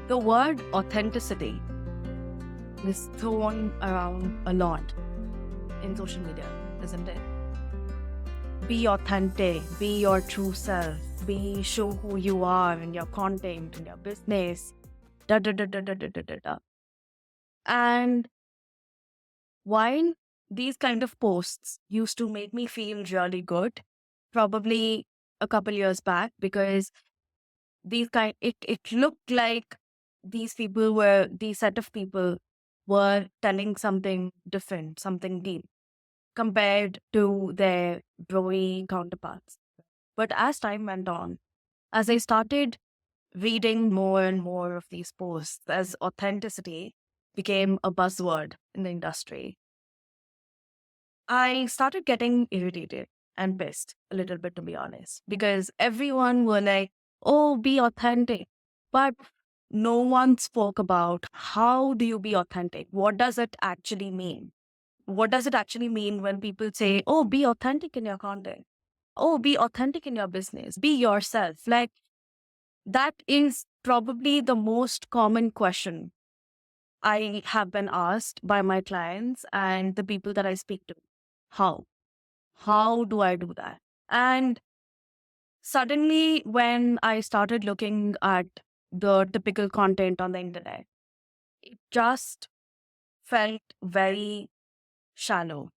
The word authenticity is thrown around a lot in social media, isn't it? Be authentic, be your true self, show who you are in your content, in your business, da da da da da da da da da. And while these kind of posts used to make me feel really good, probably a couple years back, because it looked like these set of people were telling something different, something deep compared to their broey counterparts. But as time went on, as I started reading more and more of these posts, as authenticity became a buzzword in the industry, I started getting irritated and pissed a little bit, to be honest, because everyone were like, oh, be authentic. But no one spoke about how do you be authentic? What does it actually mean? What does it actually mean when people say, oh, be authentic in your content? Oh, be authentic in your business. Be yourself. Like, that is probably the most common question I have been asked by my clients and the people that I speak to. How? How do I do that? And suddenly, when I started looking at the typical content on the internet, it just felt very shallow.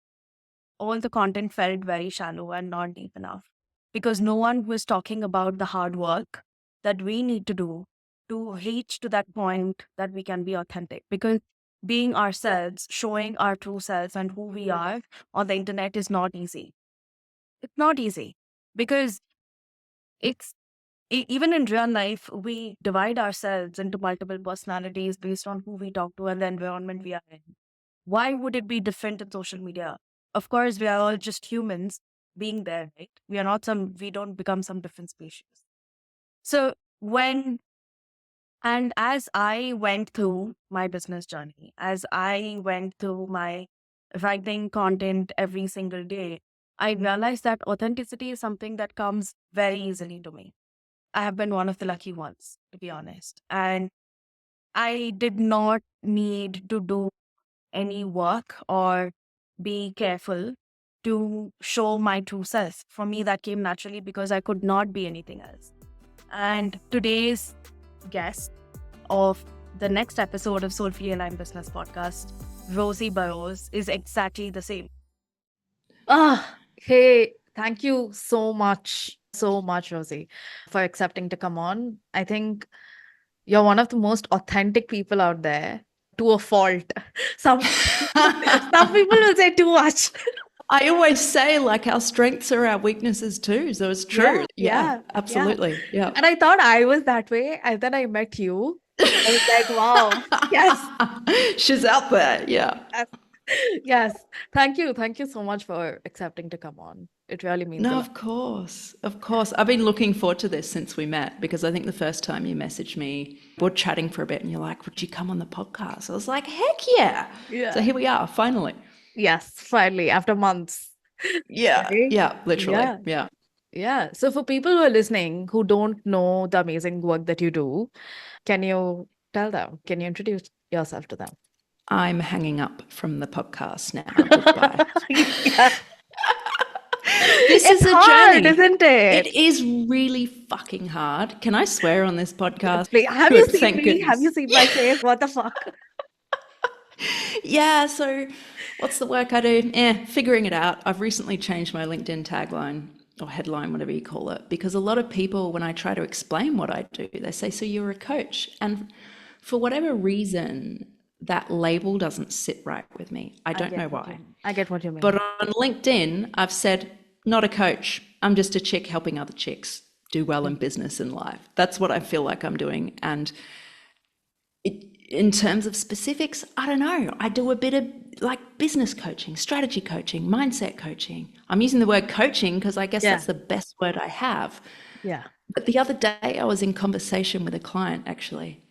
All the content felt very shallow and not deep enough because no one was talking about the hard work that we need to do to reach to that point that we can be authentic. Because being ourselves, showing our true self and who we are on the internet is not easy. It's not easy because it's even in real life, we divide ourselves into multiple personalities based on who we talk to and the environment we are in. Why would it be different in social media? Of course, we are all just humans being there, right? We don't become some different species. So as I went through my business journey, as I went through my writing content every single day, I realized that authenticity is something that comes very easily to me. I have been one of the lucky ones, to be honest. And I did not need to do any work or be careful to show my true self. For me, that came naturally because I could not be anything else. And today's guest of the next episode of Soulfully Aligned Business podcast, Rosie Burrows, is exactly the same. Hey, thank you so much, Rosie, for accepting to come on. I think you're one of the most authentic people out there, to a fault. Some people will say too much. I always say, like, our strengths are our weaknesses too. So it's true. Yeah, absolutely. Yeah. And I thought I was that way. And then I met you. I was like, wow. Yes. She's out there. Yeah. Yes. Thank you. Thank you so much for accepting to come on. It really means a lot. Of course. Of course. I've been looking forward to this since we met, because I think the first time you messaged me, we're chatting for a bit and you're like, would you come on the podcast? I was like, heck yeah. So here we are, finally. Yes, finally, after months. Yeah. Right? Yeah, literally. Yeah. So for people who are listening who don't know the amazing work that you do, can you tell them? Can you introduce yourself to them? I'm hanging up from the podcast now. Goodbye. This is a hard, journey, isn't it? It is really fucking hard. Can I swear on this podcast? Have you seen me? Have you seen my face? What the fuck? Yeah, so what's the work I do? Figuring it out. I've recently changed my LinkedIn tagline or headline, whatever you call it, because a lot of people, when I try to explain what I do, they say, so you're a coach. And for whatever reason, that label doesn't sit right with me. I don't know why. I get what you mean. But on LinkedIn, I've said, not a coach. I'm just a chick helping other chicks do well in business and life. That's what I feel like I'm doing. And in terms of specifics, I don't know. I do a bit of like business coaching, strategy coaching, mindset coaching. I'm using the word coaching because I guess that's the best word I have. Yeah. But the other day I was in conversation with a client actually.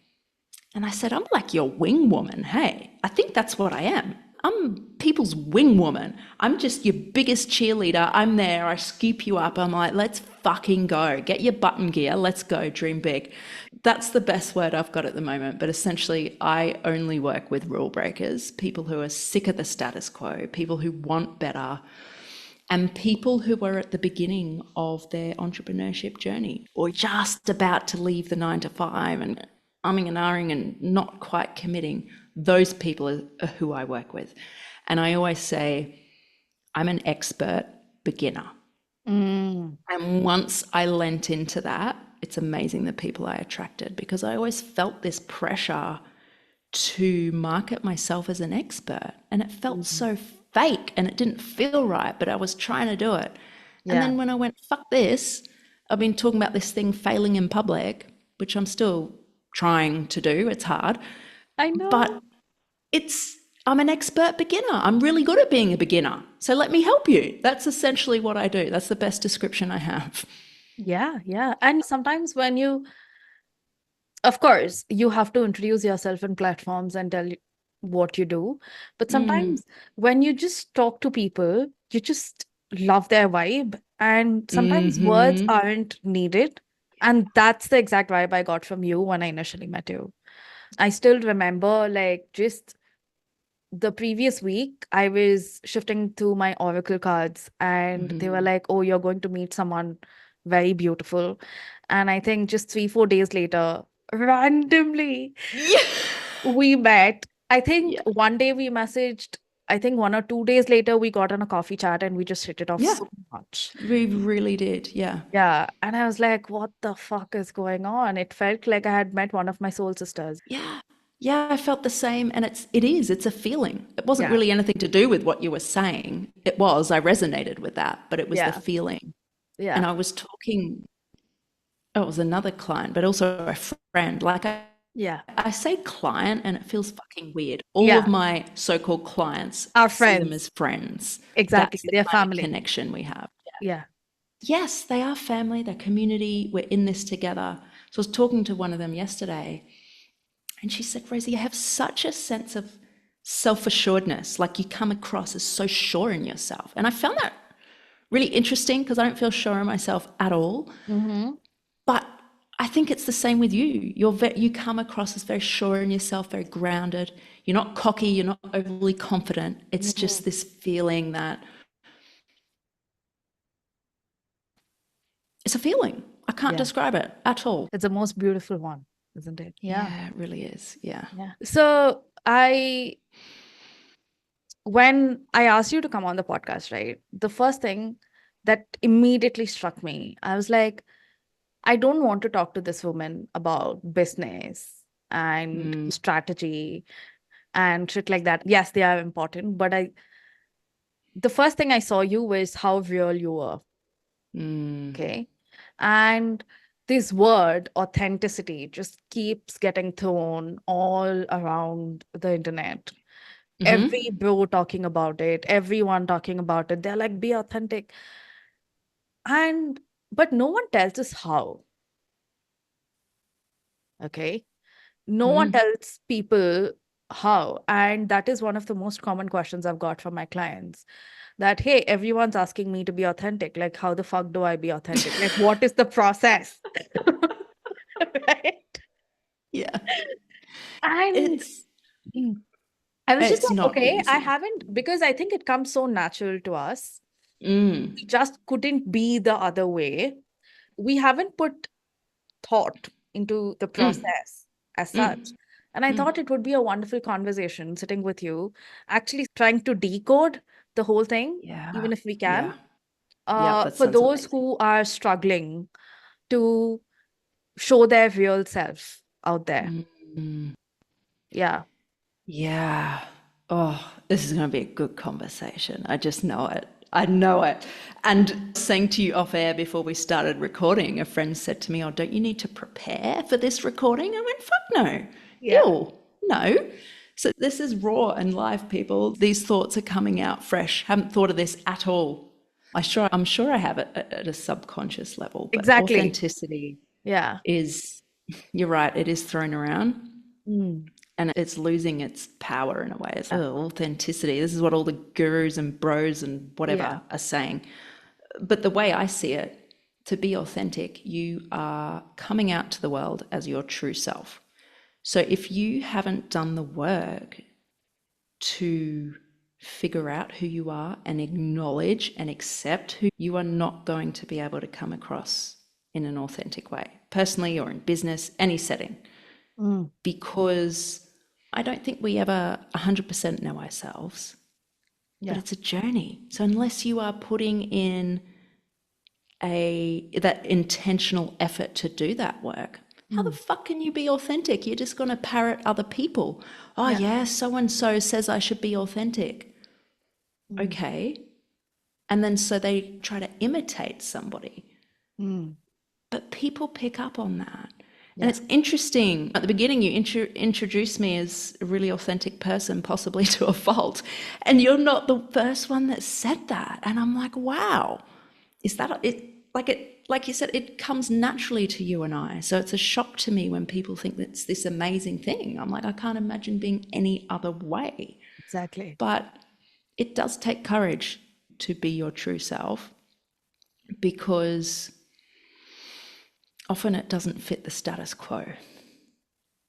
And I said, I'm like your wing woman. Hey, I think that's what I am. I'm people's wing woman. I'm just your biggest cheerleader. I'm there. I scoop you up. I'm like, let's fucking go. Get your button gear. Let's go. Dream big. That's the best word I've got at the moment. But essentially, I only work with rule breakers, people who are sick of the status quo, people who want better, and people who are at the beginning of their entrepreneurship journey or just about to leave the 9 to 5 and umming and ahhing and not quite committing. Those people are who I work with. And I always say, I'm an expert beginner. And once I lent into that, it's amazing the people I attracted, because I always felt this pressure to market myself as an expert, and it felt so fake and it didn't feel right, but I was trying to do it. And then when I went, fuck this, I've been talking about this thing failing in public, which I'm still trying to do. It's hard. I know. But I'm an expert beginner. I'm really good at being a beginner. So let me help you. That's essentially what I do. That's the best description I have. Yeah, yeah. And sometimes when you, of course, you have to introduce yourself in platforms and tell what you do. But sometimes when you just talk to people, you just love their vibe. And sometimes words aren't needed. And that's the exact vibe I got from you when I initially met you. I still remember, like, just the previous week, I was shifting through my Oracle cards, and they were like, oh, you're going to meet someone very beautiful. And I think just 3-4 days later, randomly, we met. I think Yeah. one day we messaged. I think 1 or 2 days later, we got on a coffee chat and we just hit it off Yeah. so much. We really did. Yeah. Yeah. And I was like, what the fuck is going on? It felt like I had met one of my soul sisters. Yeah. Yeah, I felt the same. And it's a feeling. It wasn't Yeah. really anything to do with what you were saying. I resonated with that, but it was the feeling. Yeah. And I was talking, it was another client, but also a friend. Like I say client and it feels fucking weird. All of my so-called clients Our see them friends. as friends. Exactly. That's the They're kind of family. connection we have. Yeah. Yes, they are family, they're community, we're in this together. So I was talking to one of them yesterday, and she said, Rosie, you have such a sense of self-assuredness, like you come across as so sure in yourself. And I found that really interesting, because I don't feel sure in myself at all. But I think it's the same with you. You come across as very sure in yourself, very grounded. You're not cocky, you're not overly confident. It's just this feeling that it's a feeling. I can't describe it at all. It's the most beautiful one, isn't it? Yeah, it really is. Yeah. So when I asked you to come on the podcast, right? The first thing that immediately struck me, I was like, I don't want to talk to this woman about business and strategy and shit like that. Yes, they are important, but the first thing I saw you was how real you were. Okay. And this word authenticity just keeps getting thrown all around the internet. Every bro talking about it, everyone talking about it. They're like, be authentic. But no one tells us how. Okay. No one tells people how. And that is one of the most common questions I've got from my clients. That, hey, everyone's asking me to be authentic. Like, how the fuck do I be authentic? Like, what is the process? Right? Yeah. And I was just It's like, not okay, I easy. haven't, because I think it comes so natural to us. Mm. We just couldn't be the other way. We haven't put thought into the process as such. And I thought it would be a wonderful conversation sitting with you, actually trying to decode the whole thing, Yeah. even if we can. Yeah. Yeah, that For sounds those amazing. who are struggling to show their real self out there. Yeah. Yeah. Oh, this is going to be a good conversation. I just know it. I know it. And saying to you off air before we started recording, a friend said to me, oh, don't you need to prepare for this recording? I went, fuck no. Yeah. Ew, no. So this is raw and live, people. These thoughts are coming out fresh. Haven't thought of this at all. I'm sure I have it at a subconscious level. But Exactly. authenticity Yeah. is, you're right, it is thrown around. and it's losing its power in a way. It's authenticity. This is what all the gurus and bros and whatever are saying. But the way I see it, to be authentic, you are coming out to the world as your true self. So if you haven't done the work to figure out who you are and acknowledge and accept who you are, not going to be able to come across in an authentic way, personally or in business, any setting. Because I don't think we ever 100% know ourselves, but it's a journey. So unless you are putting in that intentional effort to do that work, how the fuck can you be authentic? You're just going to parrot other people. Oh yeah, so-and-so says I should be authentic. Okay. And then so they try to imitate somebody. But people pick up on that. And it's interesting. At the beginning, you introduced me as a really authentic person, possibly to a fault. And you're not the first one that said that. And I'm like, wow, is that it? Like you said, it comes naturally to you and I. So it's a shock to me when people think that's this amazing thing. I'm like, I can't imagine being any other way. Exactly. But it does take courage to be your true self, because often it doesn't fit the status quo.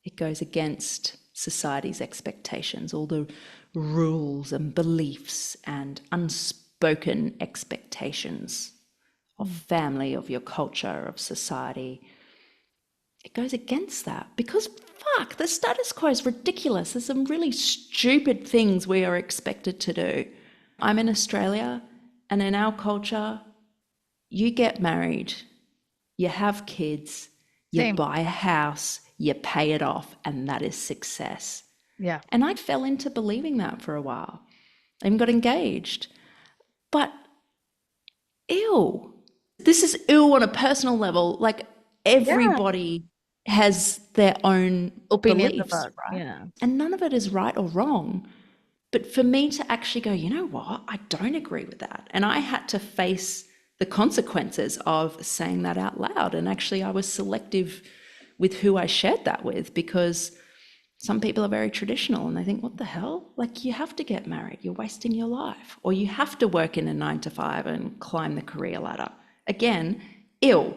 It goes against society's expectations, all the rules and beliefs and unspoken expectations of family, of your culture, of society. It goes against that because, fuck, the status quo is ridiculous. There's some really stupid things we are expected to do. I'm in Australia, and in our culture, you get married, you have kids, you buy a house, you pay it off, and that is success. Yeah. And I fell into believing that for a while. I even got engaged. But ew. This is ill on a personal level. Like, everybody has their own Opinions beliefs, about, right? And none of it is right or wrong. But for me to actually go, you know what? I don't agree with that. And I had to face the consequences of saying that out loud. And actually, I was selective with who I shared that with, because some people are very traditional and they think, what the hell? Like, you have to get married, you're wasting your life. Or you have to work in a 9-to-5 and climb the career ladder. Again, ill.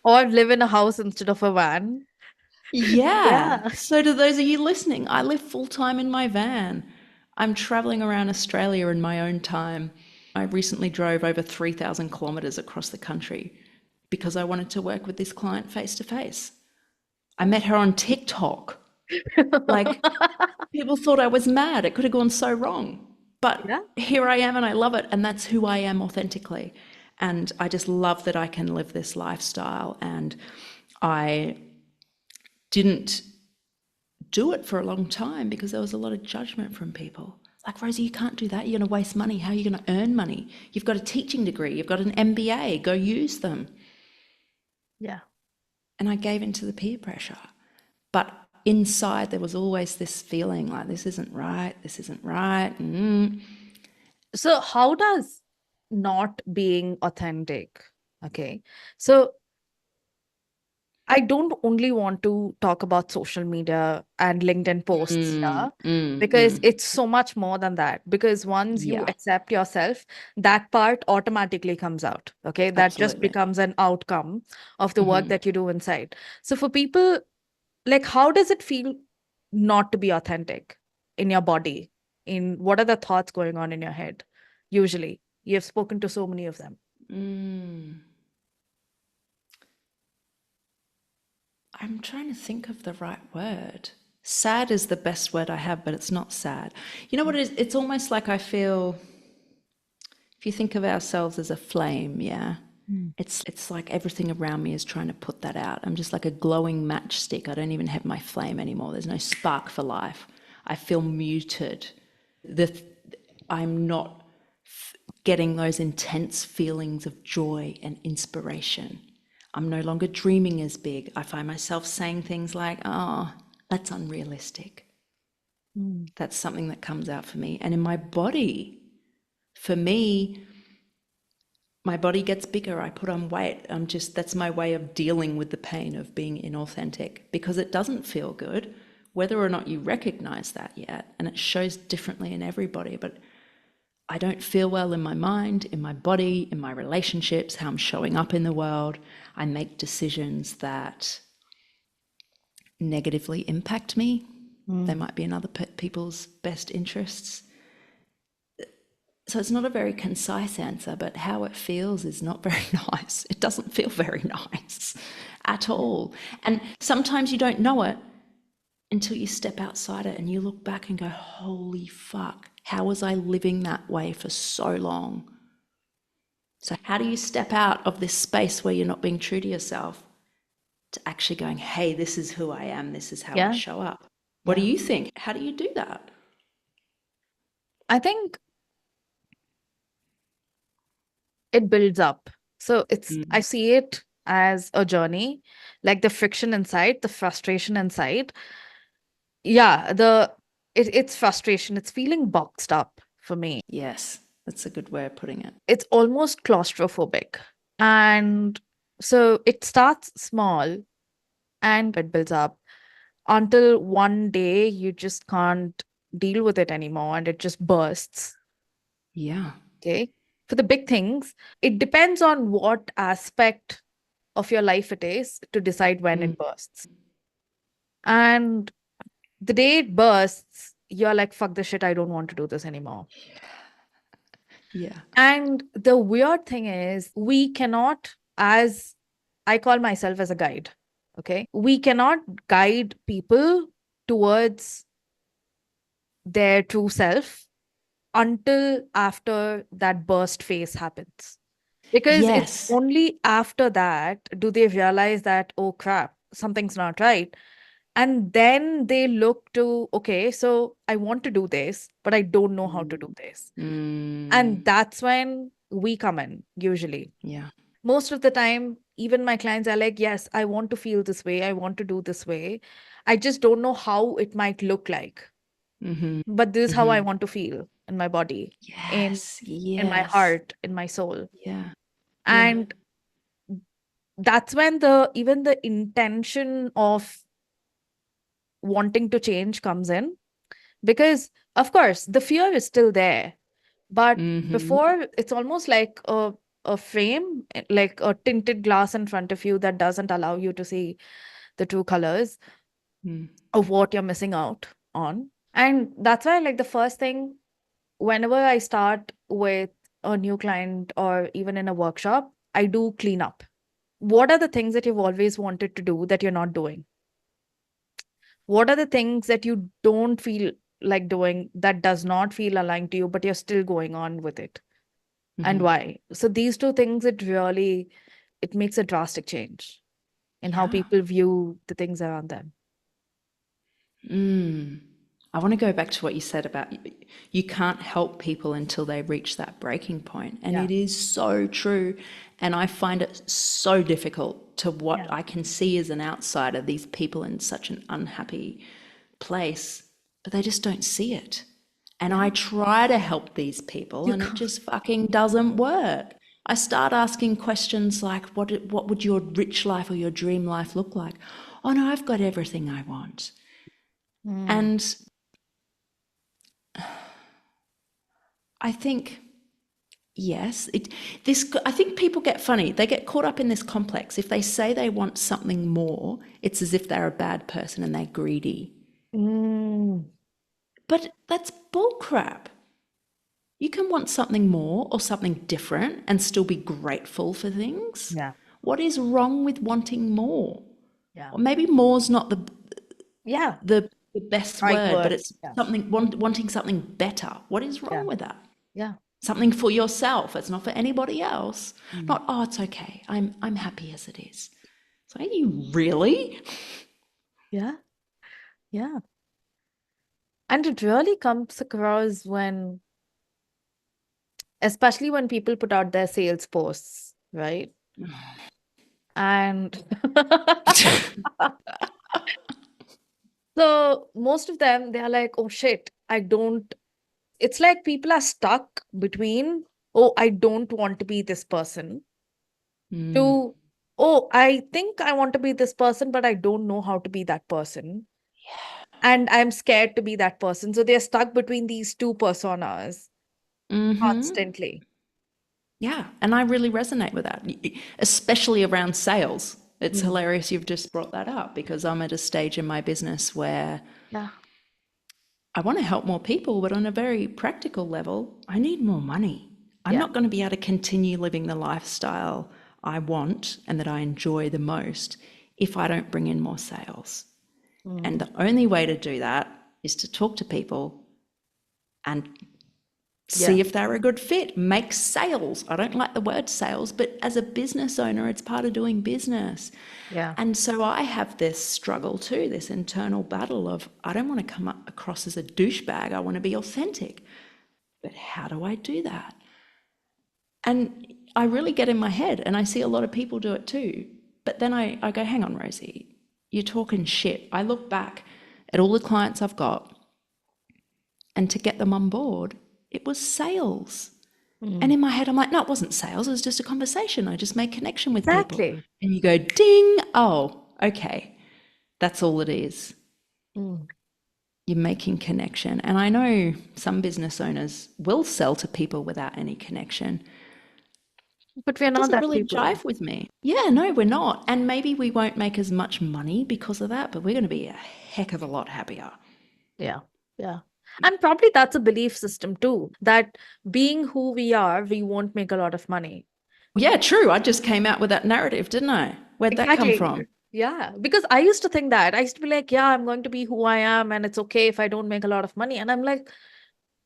Or live in a house instead of a van. Yeah. So to those of you listening, I live full-time in my van. I'm traveling around Australia in my own time. I recently drove over 3,000 kilometers across the country because I wanted to work with this client face to face. I met her on TikTok. Like, people thought I was mad. It could have gone so wrong. But here I am and I love it. And that's who I am authentically. And I just love that I can live this lifestyle. And I didn't do it for a long time because there was a lot of judgment from people. Like, Rosie, you can't do that. You're going to waste money. How are you going to earn money? You've got a teaching degree. You've got an MBA. Go use them. Yeah. And I gave into the peer pressure. But inside, there was always this feeling like, this isn't right. This isn't right. So how does not being authentic? Okay. So I don't only want to talk about social media and LinkedIn posts here, because it's so much more than that. Because once you Yeah. accept yourself, that part automatically comes out. Okay. That just Absolutely. becomes an outcome of the work that you do inside. So for people, like, how does it feel not to be authentic in your body? What are the thoughts going on in your head? Usually, you have spoken to so many of them. I'm trying to think of the right word. Sad is the best word I have, but it's not sad. You know what it is? It's almost like I feel, if you think of ourselves as a flame, it's like everything around me is trying to put that out. I'm just like a glowing matchstick. I don't even have my flame anymore. There's no spark for life. I feel muted. I'm not getting those intense feelings of joy and inspiration. I'm no longer dreaming as big. I find myself saying things like, oh, that's unrealistic. That's something that comes out for me. And in my body, for me, my body gets bigger. I put on weight. That's my way of dealing with the pain of being inauthentic, because it doesn't feel good whether or not you recognize that yet, and it shows differently in everybody, but I don't feel well in my mind, in my body, in my relationships, how I'm showing up in the world. I make decisions that negatively impact me. They might be in other people's best interests. So it's not a very concise answer, but how it feels is not very nice. It doesn't feel very nice at all. And sometimes you don't know it until you step outside it and you look back and go, holy fuck, how was I living that way for so long? So how do you step out of this space where you're not being true to yourself to actually going, hey, this is who I am, this is how I show up? What do you think? How do you do that? I think it builds up. So I see it as a journey, like the friction inside, the frustration inside. Yeah, it's frustration. It's feeling boxed up for me. Yes, that's a good way of putting it. It's almost claustrophobic. And so it starts small and it builds up until one day you just can't deal with it anymore and it just bursts. Yeah. Okay. For the big things, it depends on what aspect of your life it is to decide when it bursts. And the day it bursts, you're like, fuck this shit, I don't want to do this anymore. Yeah. And the weird thing is, we cannot, as I call myself as a guide, okay? We cannot guide people towards their true self until after that burst phase happens. Because it's Yes. only after that do they realize that, oh crap, something's not right. And then they look to, okay, so I want to do this, but I don't know how to do this. And that's when we come in, usually. Yeah. Most of the time, even my clients are like, yes, I want to feel this way. I want to do this way. I just don't know how it might look like. But this is how I want to feel in my body, Yes. in my Yes. heart, in my soul. Yeah. And that's when even the intention of wanting to change comes in. Because, of course, the fear is still there. But before, it's almost like a frame, like a tinted glass in front of you that doesn't allow you to see the true colors of what you're missing out on. And that's why, like, the first thing, whenever I start with a new client or even in a workshop, I do clean up. What are the things that you've always wanted to do that you're not doing? What are the things that you don't feel like doing that does not feel aligned to you, but you're still going on with it? And why? So these two things, it makes a drastic change in how people view the things around them. I want to go back to what you said about you can't help people until they reach that breaking point. And it is so true. And I find it so difficult to what I can see as an outsider, these people in such an unhappy place, but they just don't see it. And I try to help these people and it just fucking doesn't work. I start asking questions like, what would your rich life or your dream life look like? Oh no, I've got everything I want. And I think, yes, I think people get funny. They get caught up in this complex. If they say they want something more, it's as if they're a bad person and they're greedy. But that's bullcrap. You can want something more or something different and still be grateful for things. Yeah. What is wrong with wanting more? Yeah. Or maybe more's not the best Right word, but word. it's something wanting something better. What is wrong with that? Yeah. Something for yourself. It's not for anybody else. Not, oh, it's okay. I'm happy as it is. So are you really? Yeah. Yeah. And it really comes across especially when people put out their sales posts, right? And so most of them, they are like, oh shit, it's like people are stuck between, oh, I don't want to be this person, to, oh, I think I want to be this person, but I don't know how to be that person. And I'm scared to be that person. So they're stuck between these two personas constantly. Yeah, and I really resonate with that, especially around sales. It's Mm. hilarious you've just brought that up, because I'm at a stage in my business where Yeah. I want to help more people, but on a very practical level, I need more money. I'm Yeah. not going to be able to continue living the lifestyle I want and that I enjoy the most if I don't bring in more sales. And the only way to do that is to talk to people and see if they're a good fit, make sales. I don't like the word sales, but as a business owner, it's part of doing business. Yeah. And so I have this struggle too, this internal battle of, I don't want to come across as a douchebag. I want to be authentic. But how do I do that? And I really get in my head, and I see a lot of people do it too. But then I go, hang on, Rosie, you're talking shit. I look back at all the clients I've got, and to get them on board, it was sales. And in my head, I'm like, no, it wasn't sales. It was just a conversation. I just made connection with people. Exactly. And you go, ding, oh, okay. That's all it is. Mm. You're making connection. And I know some business owners will sell to people without any connection. But we're It not doesn't that really people. jive with me. Yeah, no, we're not. And maybe we won't make as much money because of that, but we're going to be a heck of a lot happier. Yeah. Yeah. And probably that's a belief system too, that being who we are, we won't make a lot of money. Yeah, true. I just came out with that narrative, didn't I? Where'd that come from? Yeah. Because I used to think that. I used to be like, yeah, I'm going to be who I am, and it's okay if I don't make a lot of money. And I'm like,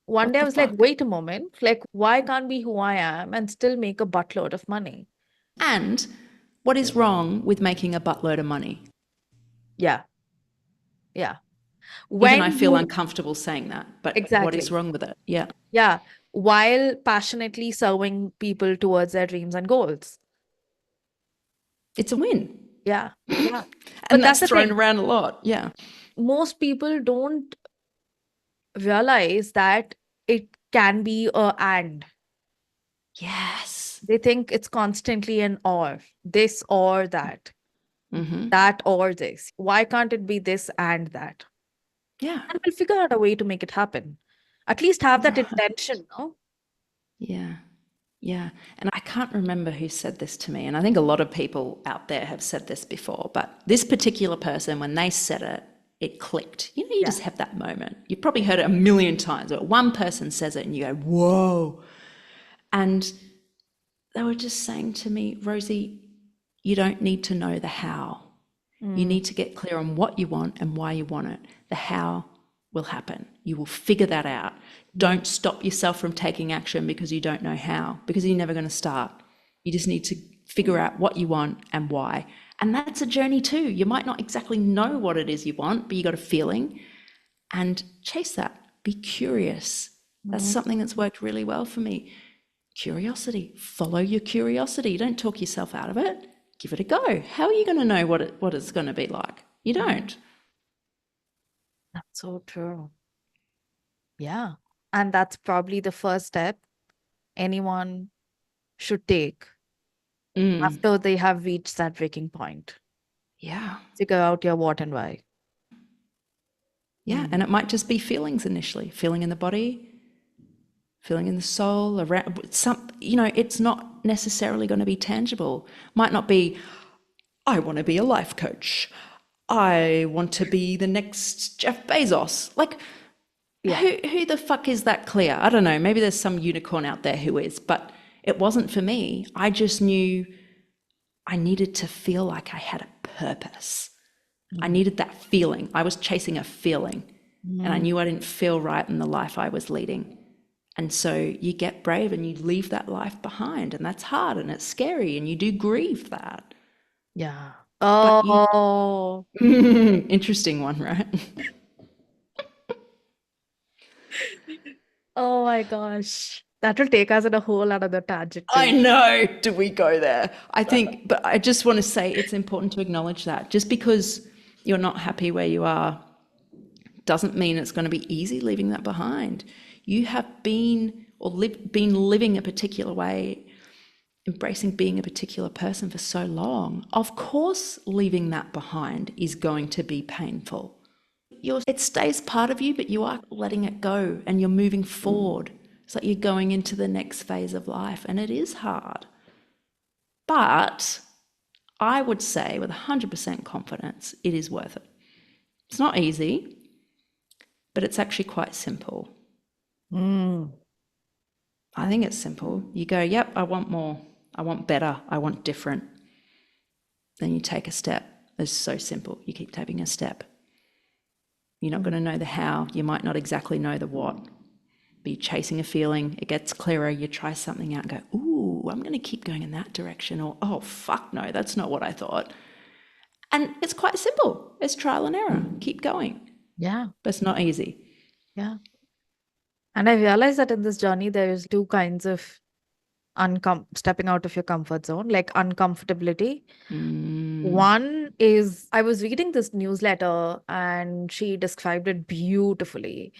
one What day I the was like, fuck? wait a moment, like, why can't be who I am and still make a buttload of money? And what is wrong with making a buttload of money? Yeah. Yeah. Even I When feel you, uncomfortable saying that, but what is exactly. wrong with it? Yeah. Yeah. While passionately serving people towards their dreams and goals. It's a win. Yeah. Yeah. And But that's that's the thrown thing. around a lot. Yeah. Most people don't realize that it can be a and. Yes. They think it's constantly an or, this or that, Mm-hmm. that or this. Why can't it be this and that? Yeah. And we'll figure out a way to make it happen. At least have that intention, no? Yeah. Yeah. And I can't remember who said this to me. And I think a lot of people out there have said this before, but this particular person, when they said it, it clicked. You know, you Yeah. just have that moment. You've probably heard it a million times, but one person says it and you go, whoa. And they were just saying to me, Rosie, you don't need to know the how. You need to get clear on what you want and why you want it. The how will happen. You will figure that out. Don't stop yourself from taking action because you don't know how, because you're never going to start. You just need to figure out what you want and why. And that's a journey too. You might not exactly know what it is you want, but you got a feeling, and chase that. Be curious. That's something that's worked really well for me. Curiosity. Follow your curiosity. Don't talk yourself out of it. Give it a go. How are you going to know what it's going to be like? You don't. That's so true. Yeah. And that's probably the first step anyone should take after they have reached that breaking point. Yeah. Figure out your what and why. Yeah. And it might just be feelings initially, feeling in the body, feeling in the soul, around some, it's not necessarily going to be tangible. Might not be, I want to be a life coach. I want to be the next Jeff Bezos. Like, who the fuck is that clear? I don't know. Maybe there's some unicorn out there who is, but it wasn't for me. I just knew I needed to feel like I had a purpose. I needed that feeling. I was chasing a feeling, and I knew I didn't feel right in the life I was leading. And so you get brave and you leave that life behind, and that's hard and it's scary, and you do grieve that. Yeah. But Oh, interesting one, right? oh my gosh. That will take us in a whole another tangent I too. know. Do we go there? I think, but I just want to say it's important to acknowledge that just because you're not happy where you are doesn't mean it's going to be easy leaving that behind. You have been been living a particular way, embracing being a particular person for so long. Of course, leaving that behind is going to be painful. it stays part of you, but you are letting it go and you're moving forward. It's like you're going into the next phase of life, and it is hard. But I would say with 100% confidence, it is worth it. It's not easy, but it's actually quite simple. I think it's simple. You go, yep, I want more. I want better. I want different. Then you take a step. It's so simple. You keep taking a step. You're not going to know the how. You might not exactly know the what. But you're chasing a feeling. It gets clearer. You try something out and go, ooh, I'm going to keep going in that direction. Or, oh, fuck no, that's not what I thought. And it's quite simple. It's trial and error. Keep going. Yeah. But it's not easy. Yeah. And I realized that in this journey, there's two kinds of stepping out of your comfort zone, like uncomfortability. One is, I was reading this newsletter and she described it beautifully.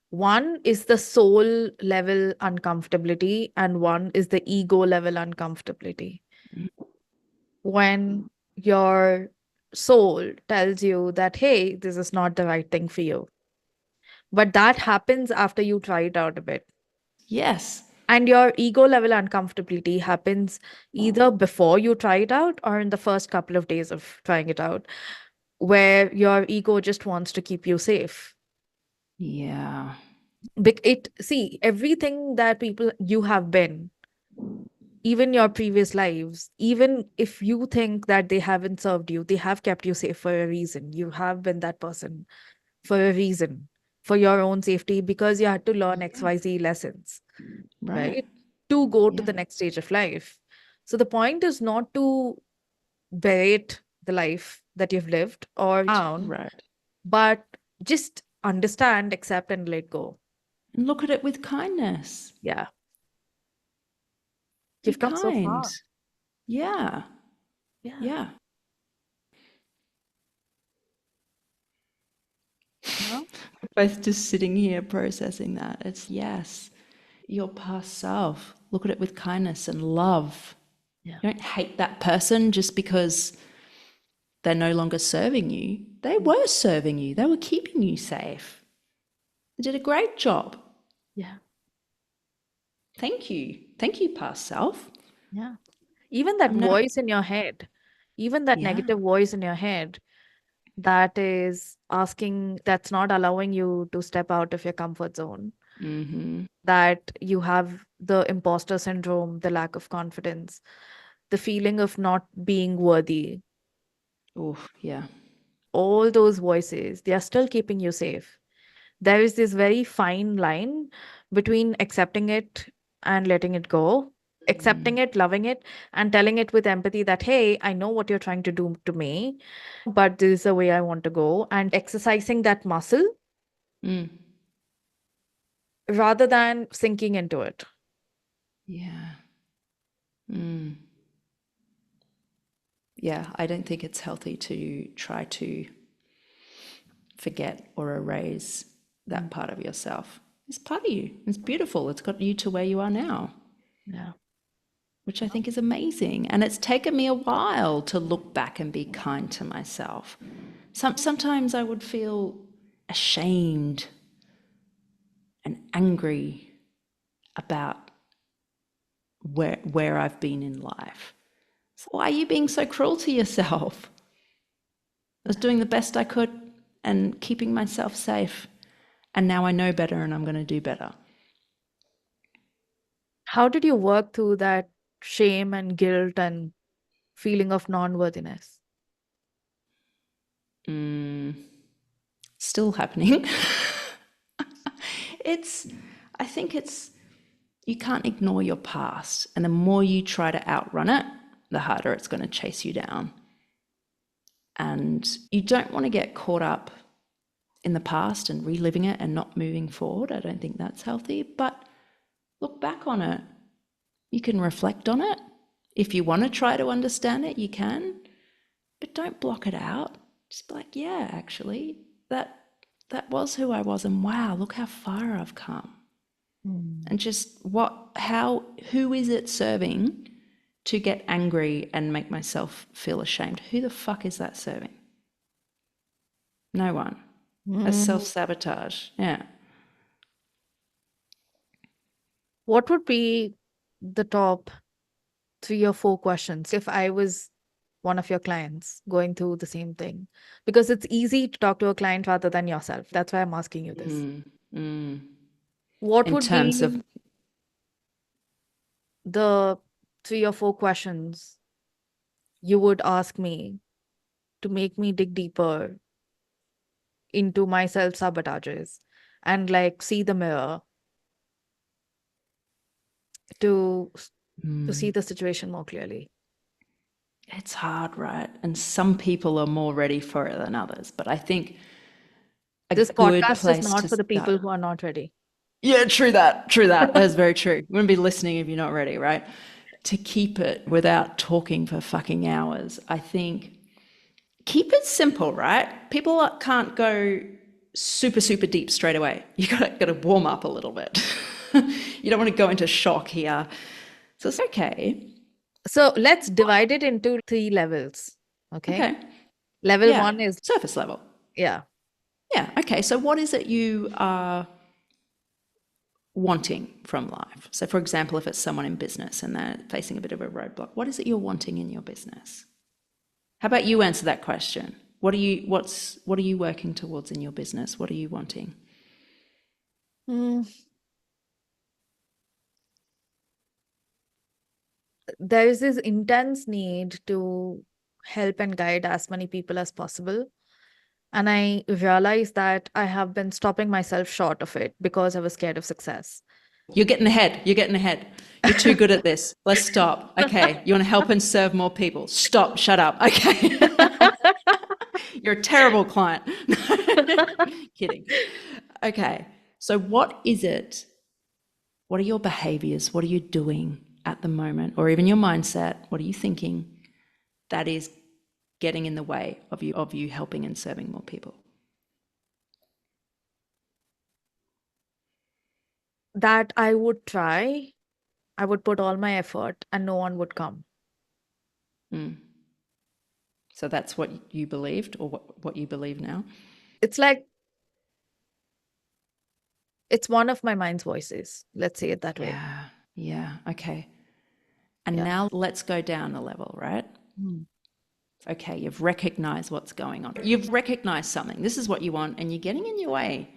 One is the soul level uncomfortability, and one is the ego level uncomfortability. When your soul tells you that, hey, this is not the right thing for you. But that happens after you try it out a bit. Yes. And your ego level uncomfortability happens either before you try it out or in the first couple of days of trying it out, where your ego just wants to keep you safe. Yeah. See, everything that you have been, even your previous lives, even if you think that they haven't served you, they have kept you safe for a reason. You have been that person for a reason, for your own safety, because you had to learn XYZ lessons. Right? To go to the next stage of life. So the point is not to berate the life that you've lived or down, but just understand, accept, and let go. And look at it with kindness. Yeah. Be You've come so kind. far. Yeah. Yeah. Yeah. No? We're both just sitting here processing that. It's yes, your past self. Look at it with kindness and love. Yeah. You don't hate that person just because they're no longer serving you. They were serving you. They were keeping you safe. They did a great job. Yeah. Thank you. Thank you, past self. Yeah. Even that voice in your head, even that Yeah. negative voice in your head that is asking, that's not allowing you to step out of your comfort zone, that you have the imposter syndrome, the lack of confidence, the feeling of not being worthy, Oh, yeah. all those voices, they are still keeping you safe. There is this very fine line between accepting it and letting it go, accepting it, loving it, and telling it with empathy that, hey, I know what you're trying to do to me, but this is the way I want to go, and exercising that muscle rather than sinking into it. Yeah. Yeah, I don't think it's healthy to try to forget or erase that part of yourself. It's part of you. It's beautiful. It's got you to where you are now. Yeah. Which I think is amazing. And it's taken me a while to look back and be kind to myself. Sometimes I would feel ashamed and angry about where I've been in life. So why are you being so cruel to yourself? I was doing the best I could and keeping myself safe. And now I know better and I'm going to do better. How did you work through that shame and guilt and feeling of non-worthiness? Still happening. I think you can't ignore your past. And the more you try to outrun it, the harder it's going to chase you down. And you don't want to get caught up in the past and reliving it and not moving forward. I don't think that's healthy. But look back on it. You can reflect on it. If you want to try to understand it, you can. But don't block it out. Just be like, yeah, actually, that was who I was. And wow, look how far I've come. And just who is it serving to get angry and make myself feel ashamed? Who the fuck is that serving? No one. as Mm. self-sabotage. Yeah. What would be the top 3 or 4 questions if I was one of your clients going through the same thing? Because it's easy to talk to a client rather than yourself. That's why I'm asking you this. What In would terms of, be the 3 or 4 questions you would ask me to make me dig deeper into my self sabotages and like see the mirror to see the situation more clearly? it's hard, right? And some people are more ready for it than others. But I think a This good podcast is place not to for the start. people who are not ready. Yeah, true that. True that. That's very true. You wouldn't be listening if you're not ready, right? To keep it without talking for fucking hours, I think keep it simple, right? People can't go super, super deep straight away. You gotta warm up a little bit. You don't want to go into shock here. So it's okay. So let's divide it into 3 levels. Okay. Okay. Level Yeah. 1 is, Surface level. yeah. Yeah. Okay. So what is it you are wanting from life? So for example, if it's someone in business and they're facing a bit of a roadblock, what is it you're wanting in your business? How about you answer that question? What are you working towards in your business? What are you wanting? Mm, there is this intense need to help and guide as many people as possible. And I realized that I have been stopping myself short of it because I was scared of success. You're getting ahead. You're getting ahead. You're too good at this. Let's stop. Okay. You want to help and serve more people. Stop. Shut up. Okay. You're a terrible client. Kidding. Okay. So what is it? What are your behaviors? What are you doing at the moment? Or even your mindset? What are you thinking that is getting in the way of you helping and serving more people? That I would try, I would put all my effort, and no one would come. So that's what you believed, or what you believe now? It's like, it's one of my mind's voices. Let's say it that way. Yeah. Yeah. Okay. And Yeah. now let's go down a level, right? Okay, you've recognized what's going on. You've recognized something. This is what you want, and you're getting in your way.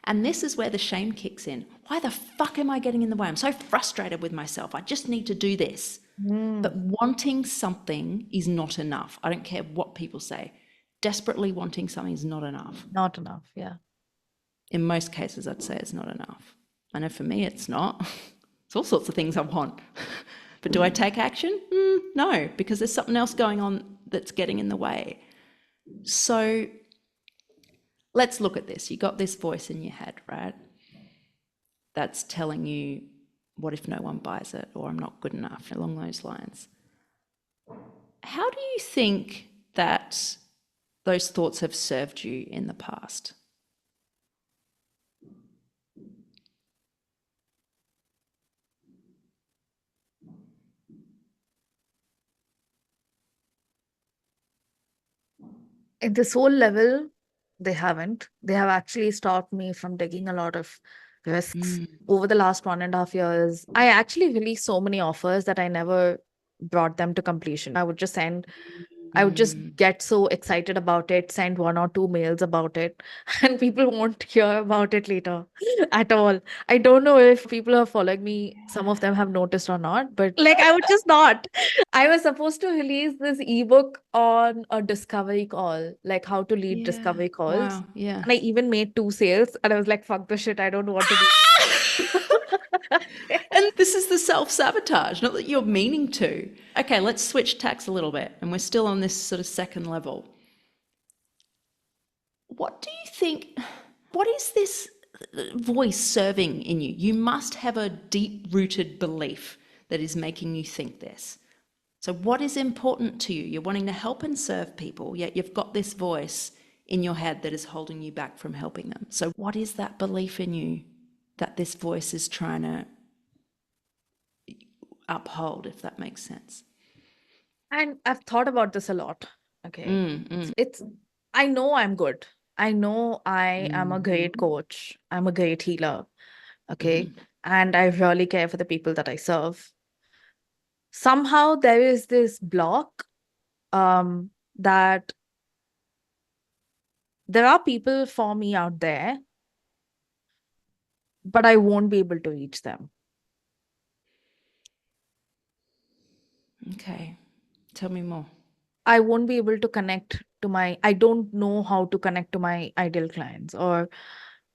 And this is where the shame kicks in. Why the fuck am I getting in the way? I'm so frustrated with myself. I just need to do this. But wanting something is not enough. I don't care what people say. Desperately wanting something is not enough. Not enough. Yeah. In most cases, I'd say it's not enough. I know for me, it's not. It's all sorts of things I want. But do I take action? No, because there's something else going on that's getting in the way. So let's look at this. You got this voice in your head, right? That's telling you, what if no one buys it, or I'm not good enough, along those lines. How do you think that those thoughts have served you in the past? In the soul level, they haven't. They have actually stopped me from taking a lot of risks. Over the last 1.5 years, I actually released so many offers that I never brought them to completion. I would just get so excited about it, send 1 or 2 mails about it, and people won't hear about it later at all. I don't know if people who are following me, some of them have noticed or not, but like I would just not. I was supposed to release this ebook on a discovery call, like how to lead Yeah. discovery calls. Wow. Yeah. And I even made 2 sales, and I was like, fuck the shit, I don't want to do. And this is the self-sabotage, not that you're meaning to. Okay, let's switch tacks a little bit, and we're still on this sort of second level. What do you think, what is this voice serving in you? You must have a deep-rooted belief that is making you think this. So what is important to you? You're wanting to help and serve people, yet you've got this voice in your head that is holding you back from helping them. So what is that belief in you that this voice is trying to uphold, if that makes sense? And I've thought about this a lot. Okay. It's I know I'm good. I know I am a great coach. I'm a great healer. Okay. And I really care for the people that I serve. Somehow there is this block that there are people for me out there, but I won't be able to reach them. Okay. Tell me more. I won't be able to connect to I don't know how to connect to my ideal clients, or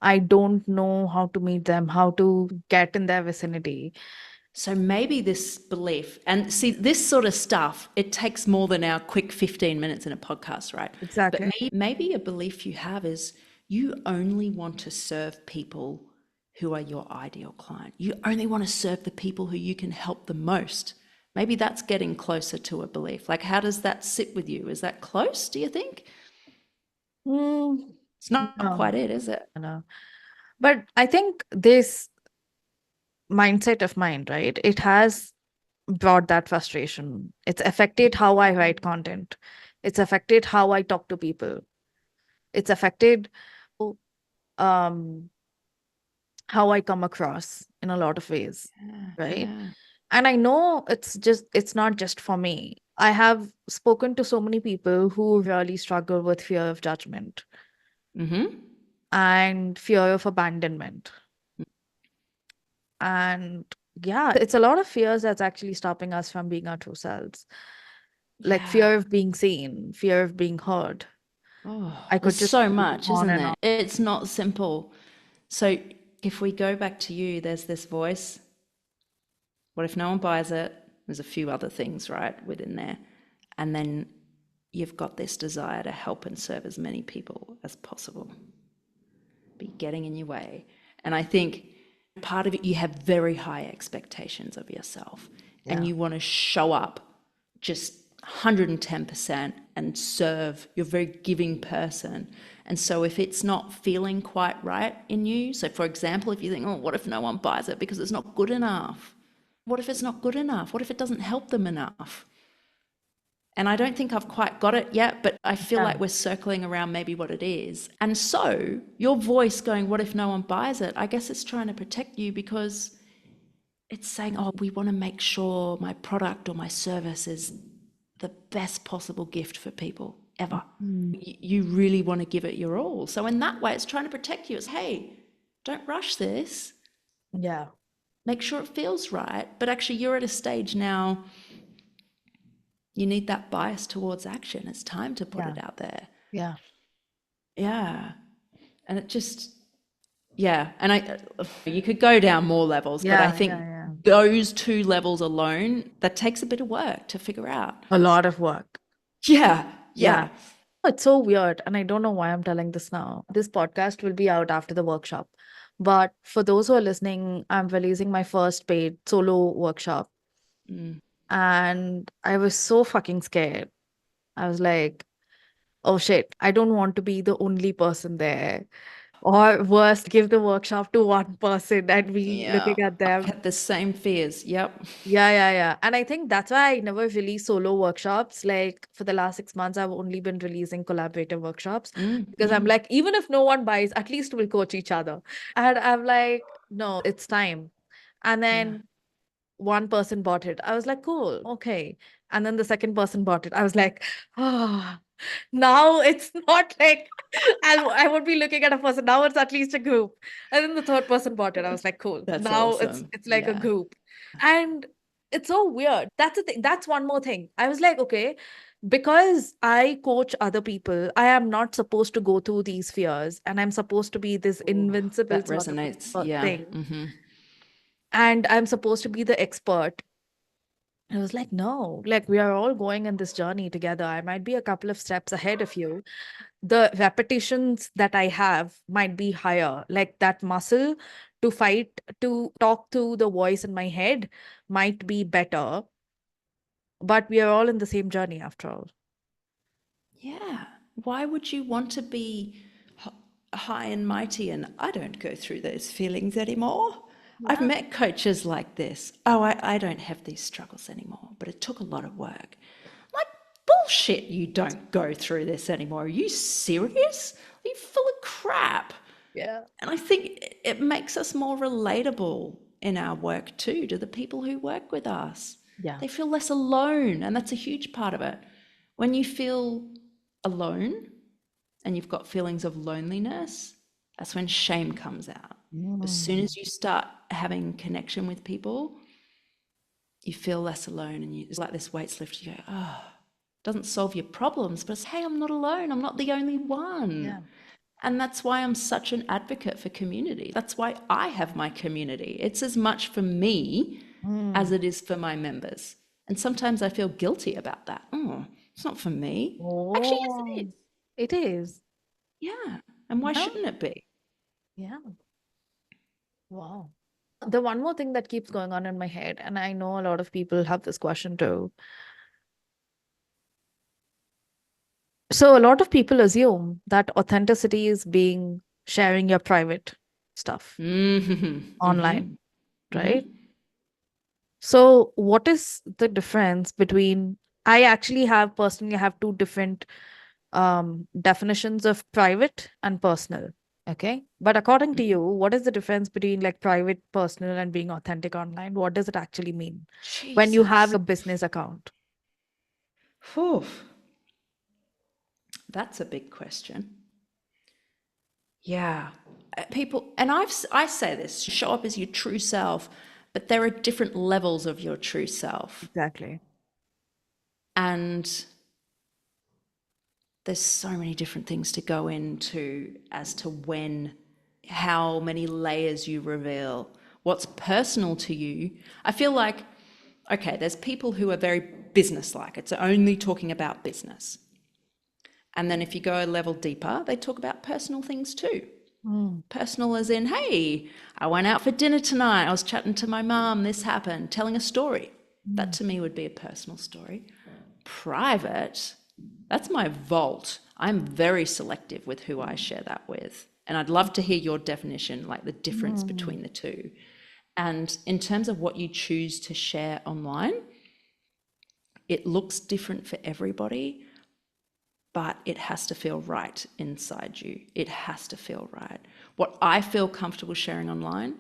I don't know how to meet them, how to get in their vicinity. So maybe this belief, and see, this sort of stuff, it takes more than our quick 15 minutes in a podcast, right? Exactly. But maybe a belief you have is you only want to serve people who are your ideal client. You only want to serve the people who you can help the most. Maybe that's getting closer to a belief. Like, how does that sit with you? Is that close, do you think? It's not No, quite it, is it? no. But I think this mindset of mine, right? It has brought that frustration. It's affected how I write content. It's affected how I talk to people. It's affected um how I come across in a lot of ways, right? Yeah. And I know it's not just for me. I have spoken to so many people who really struggle with fear of judgment Mm-hmm. and fear of abandonment. And yeah, it's a lot of fears that's actually stopping us from being our true selves. Like Yeah. fear of being seen, fear of being heard. Oh, I there's could just so go much, on isn't and there? on. It's not simple. So if we go back to you, there's this voice. What if no one buys it? There's a few other things, right, within there. And then you've got this desire to help and serve as many people as possible. Be getting in your way. And I think part of it, you have very high expectations of yourself and Yeah. you want to show up just 110% and serve. You're a very giving person. And so if it's not feeling quite right in you, so for example, if you think, oh, what if no one buys it because it's not good enough? What if it's not good enough? What if it doesn't help them enough? And I don't think I've quite got it yet, but I feel Yeah. like we're circling around maybe what it is. And so your voice going, what if no one buys it? I guess it's trying to protect you because it's saying, oh, we want to make sure my product or my service is the best possible gift for people ever. You really want to give it your all. So in that way, it's trying to protect you. It's, hey, don't rush this. Yeah. Make sure it feels right. But actually, you're at a stage now, you need that bias towards action. It's time to put Yeah. it out there. Yeah. Yeah. And it just, yeah. And you could go down more levels, but I Yeah. think Yeah. those two levels alone, that takes a bit of work to figure out. A lot of work. Yeah. Yeah. It's so weird. And I don't know why I'm telling this now. This podcast will be out after the workshop. But for those who are listening, I'm releasing my first paid solo workshop. Mm. And I was so fucking scared. I was like, oh shit, I don't want to be the only person there. Or worse, give the workshop to one person and be Yeah. looking at I've them. had the same fears. Yep. Yeah. And I think that's why I never release solo workshops. Like for the last 6 months, I've only been releasing collaborative workshops because I'm like, even if no one buys, at least we'll coach each other. And I'm like, no, it's time. And then one person bought it. I was like, cool, okay. And then the second person bought it. I was like, ah, now it's not like I would be looking at a person. Now it's at least a group. And then the third person bought it. I was like, cool. That's Now awesome. it's like a Yeah. group. And it's so weird. That's the thing. That's one more thing. I was like, okay, because I coach other people, I am not supposed to go through these fears. And I'm supposed to be this invincible That sort of resonates. Yeah. thing. Mm-hmm. And I'm supposed to be the expert. I was like, no, like we are all going in this journey together. I might be a couple of steps ahead of you. The repetitions that I have might be higher. Like that muscle to fight, to talk to the voice in my head might be better. But we are all in the same journey after all. Yeah. Why would you want to be high and mighty? And I don't go through those feelings anymore. I've Yeah. met coaches like this. Oh, I don't have these struggles anymore, but it took a lot of work. Like, bullshit, you don't go through this anymore. Are you serious? are full of crap. Yeah. And I think it makes us more relatable in our work too, to the people who work with us. Yeah. They feel less alone, and that's a huge part of it. When you feel alone and you've got feelings of loneliness, that's when shame comes out. As soon as you start having connection with people, you feel less alone, and it's like this weight's lifted. You go, oh, it doesn't solve your problems, but it's, hey, I'm not alone. I'm not the only one. Yeah. And that's why I'm such an advocate for community. That's why I have my community. It's as much for me as it is for my members. And sometimes I feel guilty about that. Oh, it's not for me. Actually, yes, it Oh, is. it is. Yeah. And why Yeah. shouldn't it be? Yeah. Wow. The one more thing that keeps going on in my head, and I know a lot of people have this question too. So a lot of people assume that authenticity is being sharing your private stuff online, right? So what is the difference between, I actually have personally have two different definitions of private and personal. Okay. But according to you, what is the difference between like private, personal, and being authentic online? What does it actually mean when you have Jesus. a business account? Whew. That's a big question. Yeah. People, and I say this, show up as your true self, but there are different levels of your true self. Exactly. And there's so many different things to go into as to when, how many layers you reveal, what's personal to you. I feel like, okay, there's people who are very business-like. It's only talking about business. And then if you go a level deeper, they talk about personal things too. Personal as in, hey, I went out for dinner tonight. I was chatting to my mum. This happened, telling a story. That to me would be a personal story. Private, that's my vault. I'm very selective with who I share that with. And I'd love to hear your definition, like the difference between the two. And in terms of what you choose to share online, it looks different for everybody, but it has to feel right inside you. It has to feel right. What I feel comfortable sharing online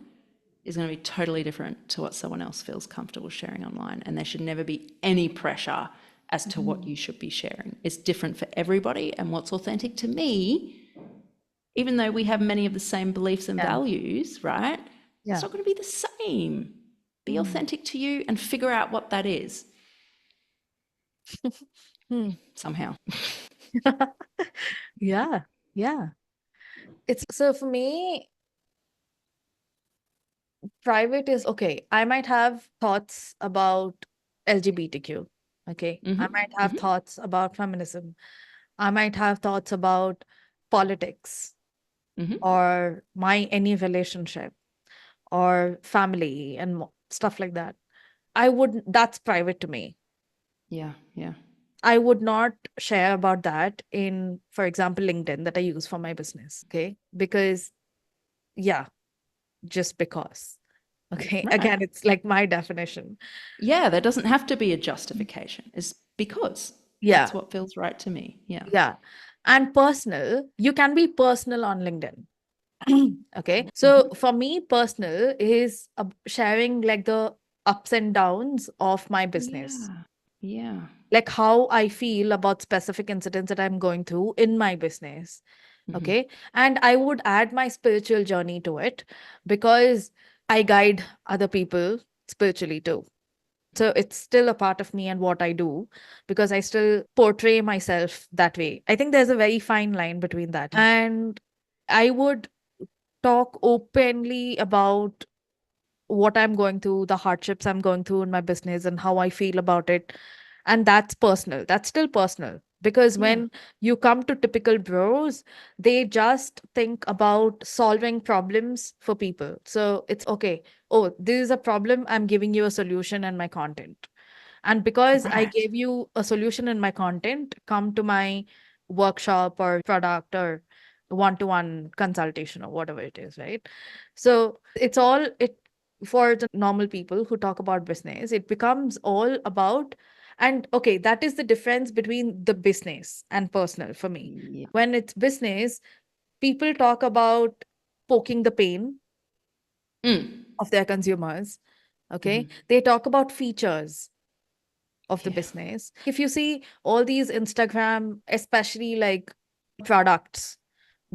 is going to be totally different to what someone else feels comfortable sharing online. And there should never be any pressure as to what you should be sharing. It's different for everybody. And what's authentic to me, even though we have many of the same beliefs and Yeah. values, right? Yeah. It's not going to be the same. Be authentic to you and figure out what that is somehow. Yeah. Yeah. It's so for me, private is okay. I might have thoughts about LGBTQ. Okay. I might have thoughts about feminism. I might have thoughts about politics or my any relationship or family and stuff like that. That's private to me. Yeah, yeah. I would not share about that in, for example, LinkedIn that I use for my business. Okay. Because, yeah, just because. Okay. Right. Again, it's like my definition. Yeah, there doesn't have to be a justification. It's because Yeah. that's what feels right to me. Yeah. Yeah. And personal, you can be personal on LinkedIn. Okay. So for me, personal is sharing like the ups and downs of my business, Yeah. Yeah. like how I feel about specific incidents that I'm going through in my business. Okay. And I would add my spiritual journey to it because I guide other people spiritually too. So it's still a part of me and what I do because I still portray myself that way. I think there's a very fine line between that. And I would talk openly about what I'm going through, the hardships I'm going through in my business, and how I feel about it. And that's personal. That's still personal. Because Yeah. when you come to typical bros, they just think about solving problems for people. So it's okay. Oh, this is a problem. I'm giving you a solution and my content. And because I Right. gave you a solution in my content, come to my workshop or product or one-to-one consultation or whatever it is, right? So it's all it for the normal people who talk about business, it becomes all about, and okay, that is the difference between the business and personal for me. Yeah. When it's business, people talk about poking the pain Mm. of their consumers. Okay. They talk about features of the Yeah. business. If you see all these Instagram, especially like products,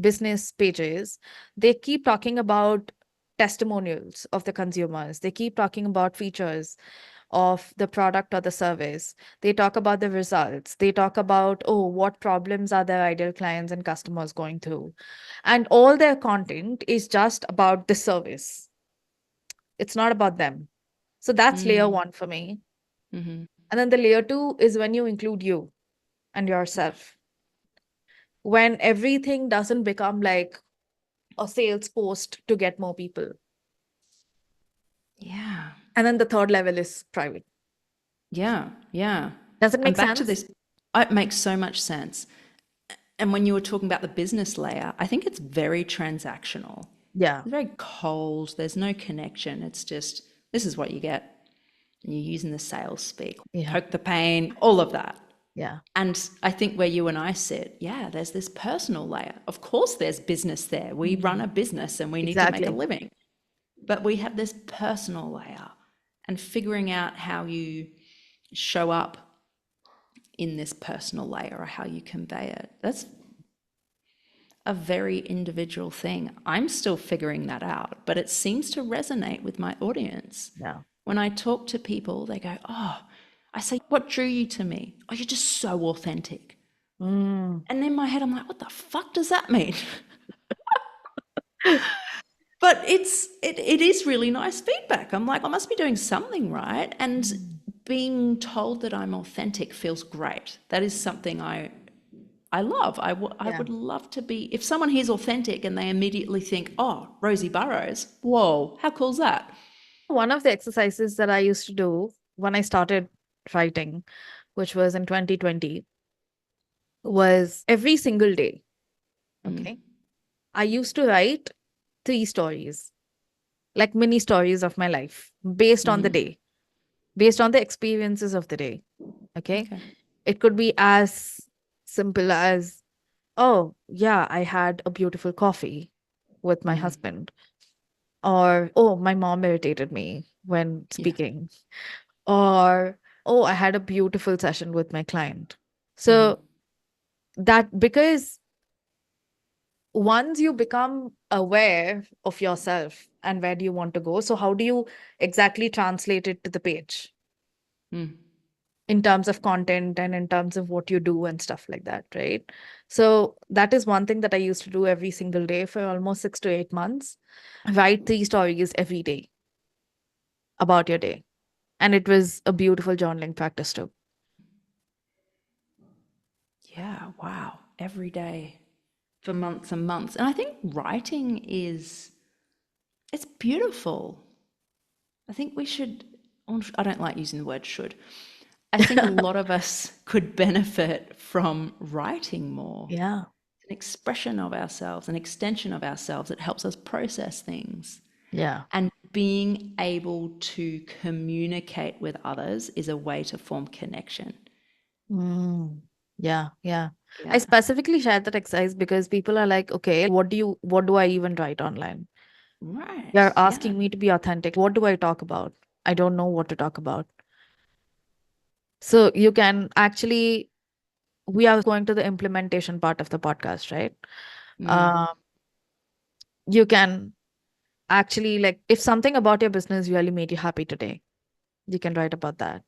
business pages, they keep talking about testimonials of the consumers. They keep talking about features of the product or the service. They talk about the results. They talk about, oh, what problems are their ideal clients and customers going through. And all their content is just about the service. It's not about them. So that's layer one for me. Mm-hmm. And then the layer two is when you include you and yourself. When everything doesn't become like a sales post to get more people. Yeah. And then the third level is private. Yeah. Yeah. Does it And make back to sense? this, it makes so much sense. And when you were talking about the business layer, I think it's very transactional. Yeah. It's very cold. There's no connection. It's just, this is what you get. And you're using the sales speak, Yeah. poke the pain, all of that. Yeah. And I think where you and I sit, yeah, there's this personal layer. Of course, there's business there. We run a business and we need to make a Exactly. living. But we have this personal layer, and figuring out how you show up in this personal layer or how you convey it. That's a very individual thing. I'm still figuring that out, but it seems to resonate with my audience. Yeah. When I talk to people, they go, oh, I say, what drew you to me? Oh, you're just so authentic. Mm. And in my head, I'm like, what the fuck does that mean? But it is really nice feedback. I'm like, I must be doing something right. And being told that I'm authentic feels great. That is something I love. I would love to be, if someone hears authentic and they immediately think, oh, Rosie Burrows, whoa, how cool's that? One of the exercises that I used to do when I started writing, which was in 2020, was every single day. Okay. I used to write 3 stories, like mini stories of my life based on the day, based on the experiences of the day. Okay. Okay. It could be as simple as, oh, yeah, I had a beautiful coffee with my husband. Or, oh, my mom irritated me when Yeah. speaking. Or, oh, I had a beautiful session with my client. So that because once you become aware of yourself and where do you want to go, so how do you exactly translate it to the page in terms of content and in terms of what you do and stuff like that, right? So that is one thing that I used to do every single day for almost 6 to 8 months. Write 3 stories every day about your day. And it was a beautiful journaling practice too. Yeah. Wow. Every day for months and months. And I think writing it's beautiful. I think we should, I don't like using the word should. I think a lot of us could benefit from writing more. Yeah. An expression of ourselves, an extension of ourselves. It helps us process things. Yeah. And being able to communicate with others is a way to form connection. Mm. Yeah. Yeah. I Yeah. specifically shared that exercise because people are like, okay, what do I even write online? Right. You're Yeah. asking me to be authentic. What do I talk about? I don't know what to talk about. So you can actually, we are going to the implementation part of the podcast, right? Um, you can actually, like, if something about your business really made you happy today, you can write about that.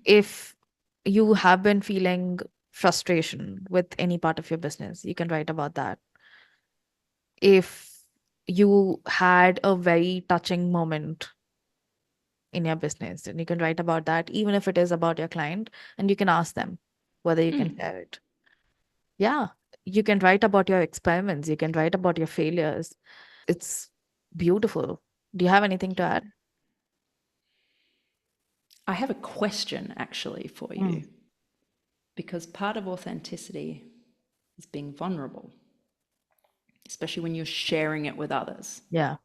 If you have been feeling frustration with any part of your business, you can write about that. If you had a very touching moment in your business, and you can write about that, even if it is about your client, and you can ask them whether you can share it. Yeah, you can write about your experiments, you can write about your failures. It's beautiful. Do you have anything to add? I have a question actually for you, because part of authenticity is being vulnerable, especially when you're sharing it with others. Yeah.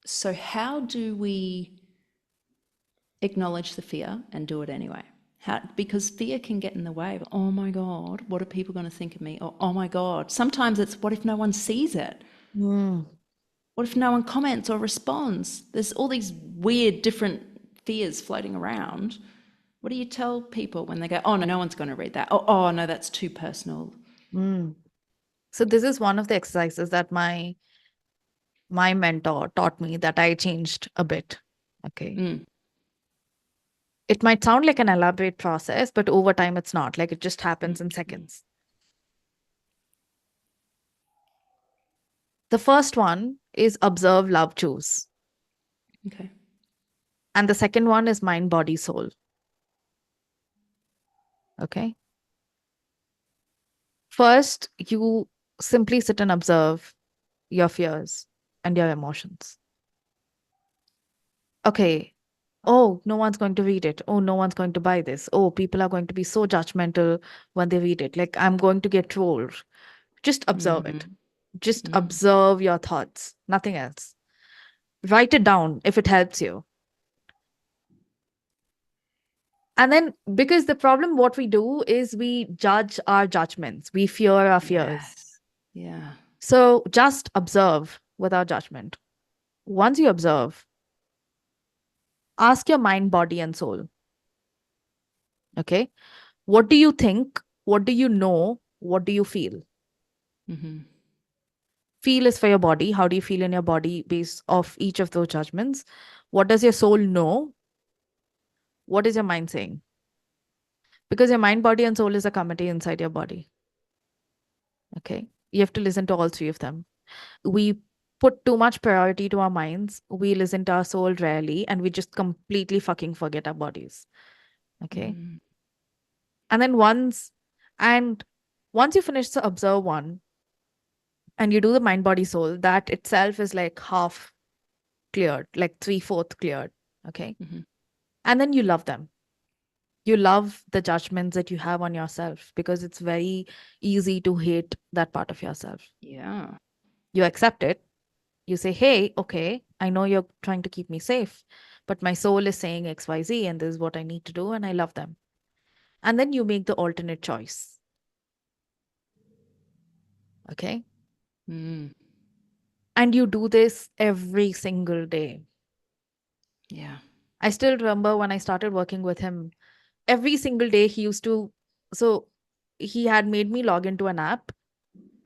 So, how do we acknowledge the fear and do it anyway? Because fear can get in the way of, oh my God, what are people going to think of me? Or, oh my God. Sometimes it's, what if no one sees it? Mm. What if no one comments or responds? There's all these weird different fears floating around. What do you tell people when they go, oh, no one's going to read that. Oh, no, that's too personal. Mm. So this is one of the exercises that my mentor taught me that I changed a bit. Okay. Mm. It might sound like an elaborate process, but over time it's not. Like it just happens in seconds. The first one is observe, love, choose. Okay. And the second one is mind, body, soul. Okay. First, you simply sit and observe your fears and your emotions. Okay. Oh, no one's going to read it. Oh, no one's going to buy this. Oh, people are going to be so judgmental when they read it. Like, I'm going to get trolled. Just observe it. Just observe your thoughts, nothing else. Write it down if it helps you. And then, because the problem, what we do is we judge our judgments, we fear our fears. Yes. Yeah. So just observe without judgment. Once you observe, ask your mind, body, and soul. Okay. What do you think? What do you know? What do you feel? Feel is for your body. How do you feel in your body based off each of those judgments? What does your soul know? What is your mind saying? Because your mind, body, and soul is a committee inside your body. Okay. You have to listen to all three of them. We put too much priority to our minds. We listen to our soul rarely, and we just completely fucking forget our bodies. Okay. And then once you finish the observe one and you do the mind, body, soul, that itself is like half cleared, like 3/4 cleared. Okay. And then you love them. You love the judgments that you have on yourself because it's very easy to hate that part of yourself. Yeah. You accept it. You say, hey, okay, I know you're trying to keep me safe, but my soul is saying XYZ and this is what I need to do, and I love them. And then you make the alternate choice. Okay. And you do this every single day. Yeah. I still remember when I started working with him, every single day he had made me log into an app.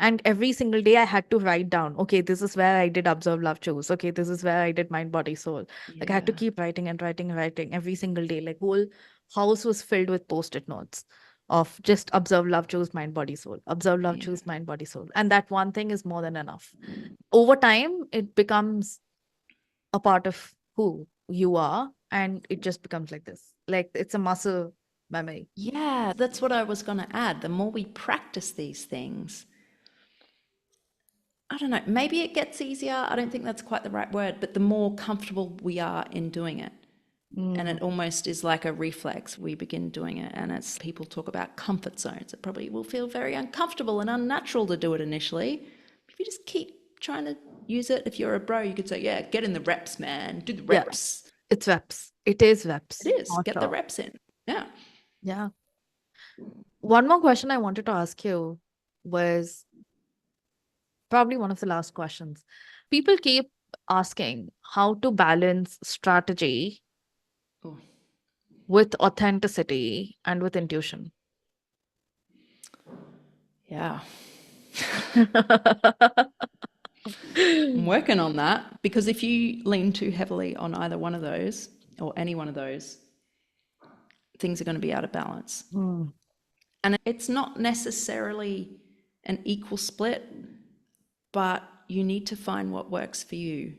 And every single day I had to write down, okay, this is where I did observe, love, choose. Okay, this is where I did mind, body, soul. Like I had to keep writing and writing and writing every single day. Like whole house was filled with post-it notes of just observe, love, choose, mind, body, soul. Observe, love, choose, mind, body, soul. And that one thing is more than enough. Over time, it becomes a part of who you are. And it just becomes like this. Like it's a muscle memory. Yeah, that's what I was going to add. The more we practice these things, I don't know, maybe it gets easier. I don't think that's quite the right word, but the more comfortable we are in doing it. And it almost is like a reflex. We begin doing it, and as people talk about comfort zones, it probably will feel very uncomfortable and unnatural to do it initially. If you just keep trying to use it, if you're a bro, you could say, yeah, get in the reps, man. Do the reps. Yeah, it's reps. It is reps. It is. Get the reps in. Yeah. Yeah. One more question I wanted to ask you was probably one of the last questions. People keep asking how to balance strategy with authenticity and with intuition. Yeah. I'm working on that, because if you lean too heavily on either one of those or any one of those, things are going to be out of balance. And it's not necessarily an equal split, but you need to find what works for you.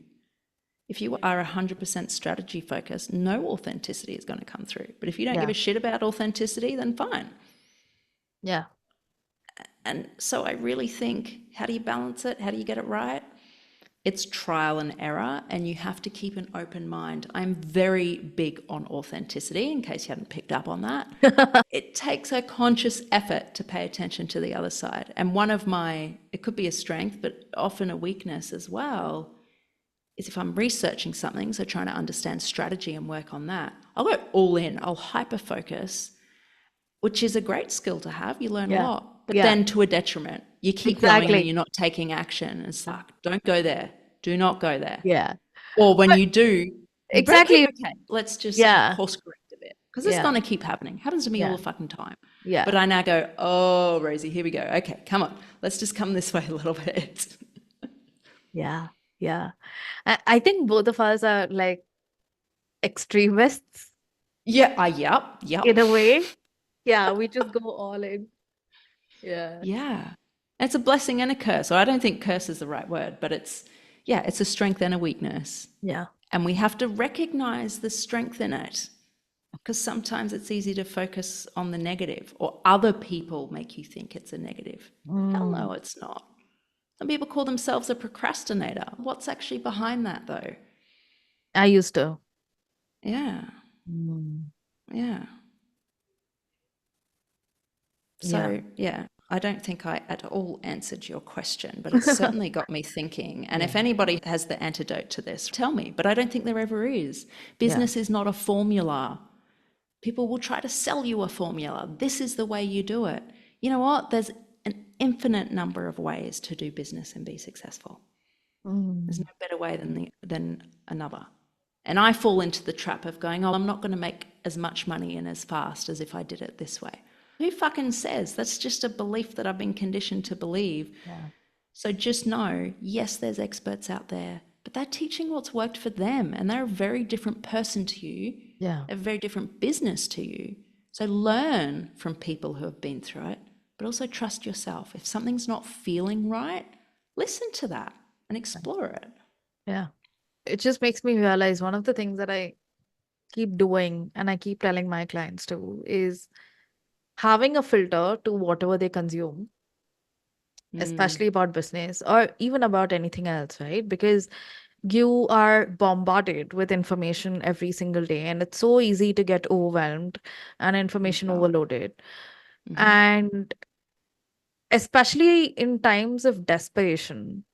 If you are 100% strategy focused, no authenticity is going to come through. But if you don't give a shit about authenticity, then fine. Yeah. And so I really think, how do you balance it? How do you get it right? It's trial and error, and you have to keep an open mind. I'm very big on authenticity, in case you hadn't picked up on that. It takes a conscious effort to pay attention to the other side. And one of my, it could be a strength, but often a weakness as well, is if I'm researching something, so trying to understand strategy and work on that, I'll go all in, I'll hyper focus, which is a great skill to have. You learn a Yeah. lot, but Yeah. then to a detriment. You keep going and Exactly. you're not taking action. It's like, don't go there. Do not go there. Yeah. Or when But you do, you break exactly. it. Okay, let's just Yeah. course correct a bit because it's Yeah. going to keep happening. Happens to me all Yeah. the fucking time. Yeah. But I now go, oh, Rosie, here we go. Okay, come on. Let's just come this way a little bit. Yeah. Yeah. I think both of us are like extremists Yeah, yep. in a way. Yeah, we just go all in. Yeah. Yeah. It's a blessing and a curse. Or I don't think curse is the right word, but it's a strength and a weakness. Yeah. And we have to recognize the strength in it because sometimes it's easy to focus on the negative or other people make you think it's a negative. Hell no, it's not. Some people call themselves a procrastinator. What's actually behind that though? I used to. Yeah. Mm. Yeah. So, yeah, I don't think I at all answered your question, but it's certainly got me thinking. And if anybody has the antidote to this, tell me. But I don't think there ever is. Business is not a formula. People will try to sell you a formula. This is the way you do it. You know what? There's an infinite number of ways to do business and be successful. There's no better way than another. And I fall into the trap of going, oh, I'm not going to make as much money and as fast as if I did it this way. Who fucking says? That's just a belief that I've been conditioned to believe. Yeah. So just know, yes, there's experts out there, but they're teaching what's worked for them. And they're a very different person to you, Yeah. a very different business to you. So learn from people who have been through it, but also trust yourself. If something's not feeling right, listen to that and explore it. Yeah. It just makes me realize one of the things that I keep doing and I keep telling my clients to is having a filter to whatever they consume, especially about business or even about anything else, right? Because you are bombarded with information every single day, and it's so easy to get overwhelmed and information overloaded. And especially in times of desperation,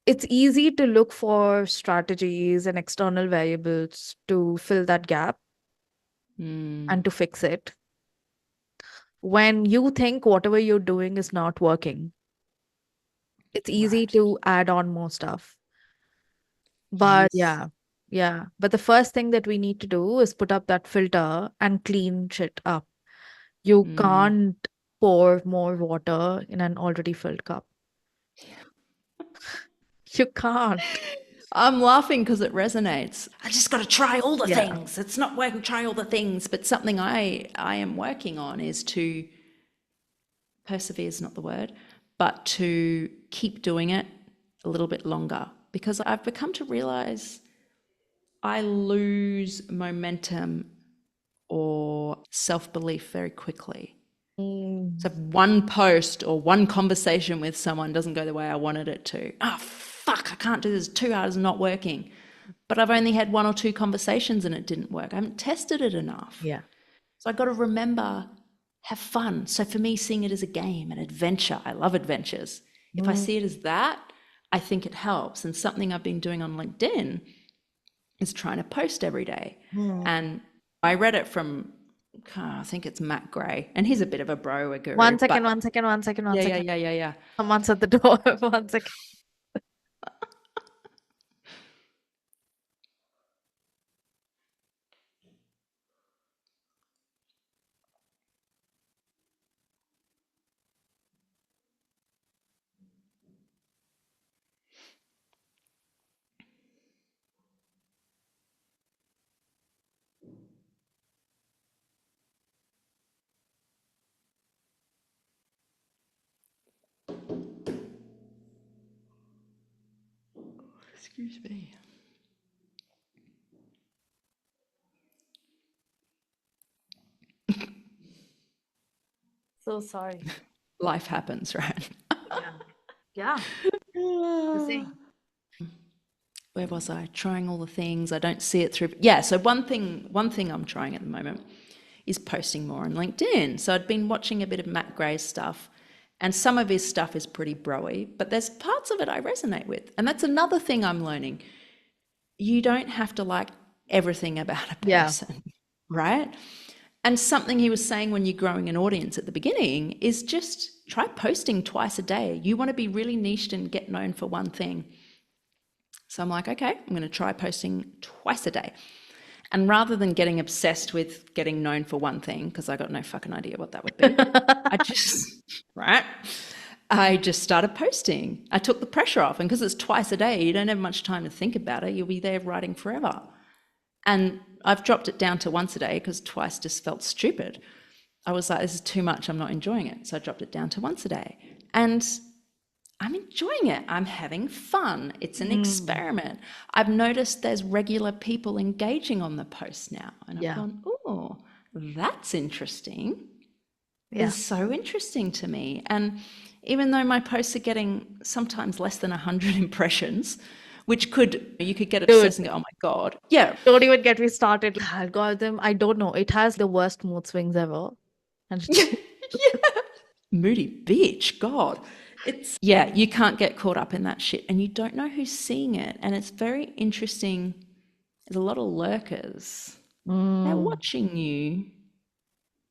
it's easy to look for strategies and external variables to fill that gap and to fix it. When you think whatever you're doing is not working, it's easy Right. to add on more stuff. But Yes. yeah. But the first thing that we need to do is put up that filter and clean shit up. You can't pour more water in an already filled cup. You can't. I'm laughing because it resonates. I just got to try all the Yeah. things. It's not working, try all the things. But something I am working on is to persevere is not the word, but to keep doing it a little bit longer because I've become to realize I lose momentum or self-belief very quickly. So if one post or one conversation with someone doesn't go the way I wanted it to, oh, fuck, I can't do this. 2 hours not working. But I've only had 1 or 2 conversations and it didn't work. I haven't tested it enough. Yeah. So I got to remember, have fun. So for me, seeing it as a game, an adventure, I love adventures. If I see it as that, I think it helps. And something I've been doing on LinkedIn is trying to post every day. And I read it from, I think it's Matt Gray, and he's a bit of a broey guru. One second. Yeah. Someone's at the door. 1 second. Excuse me. So sorry. Life happens, right? Yeah. The same. Where was I? Trying all the things. I don't see it through. Yeah. So one thing I'm trying at the moment is posting more on LinkedIn. So I'd been watching a bit of Matt Gray's stuff, and some of his stuff is pretty broy, but there's parts of it I resonate with. And that's another thing I'm learning. You don't have to like everything about a Yeah. person, right? And something he was saying when you're growing an audience at the beginning is just try posting twice a day. You want to be really niched and get known for one thing. So I'm like, okay, I'm going to try posting twice a day. And rather than getting obsessed with getting known for one thing, because I got no fucking idea what that would be, I just started posting. I took the pressure off. And because it's twice a day, you don't have much time to think about it. You'll be there writing forever. And I've dropped it down to once a day because twice just felt stupid. I was like, this is too much. I'm not enjoying it. So I dropped it down to once a day. And I'm enjoying it. I'm having fun. It's an experiment. I've noticed there's regular people engaging on the post now. And I've gone, oh, that's interesting. It's so interesting to me. And even though my posts are getting sometimes less than 100 impressions, which you could get obsessed and go, oh my God. Yeah. Don't even get me started. Algorithm, I don't know. It has the worst mood swings ever. And Moody bitch, God. You can't get caught up in that shit and you don't know who's seeing it. And it's very interesting. There's a lot of lurkers. They're watching you.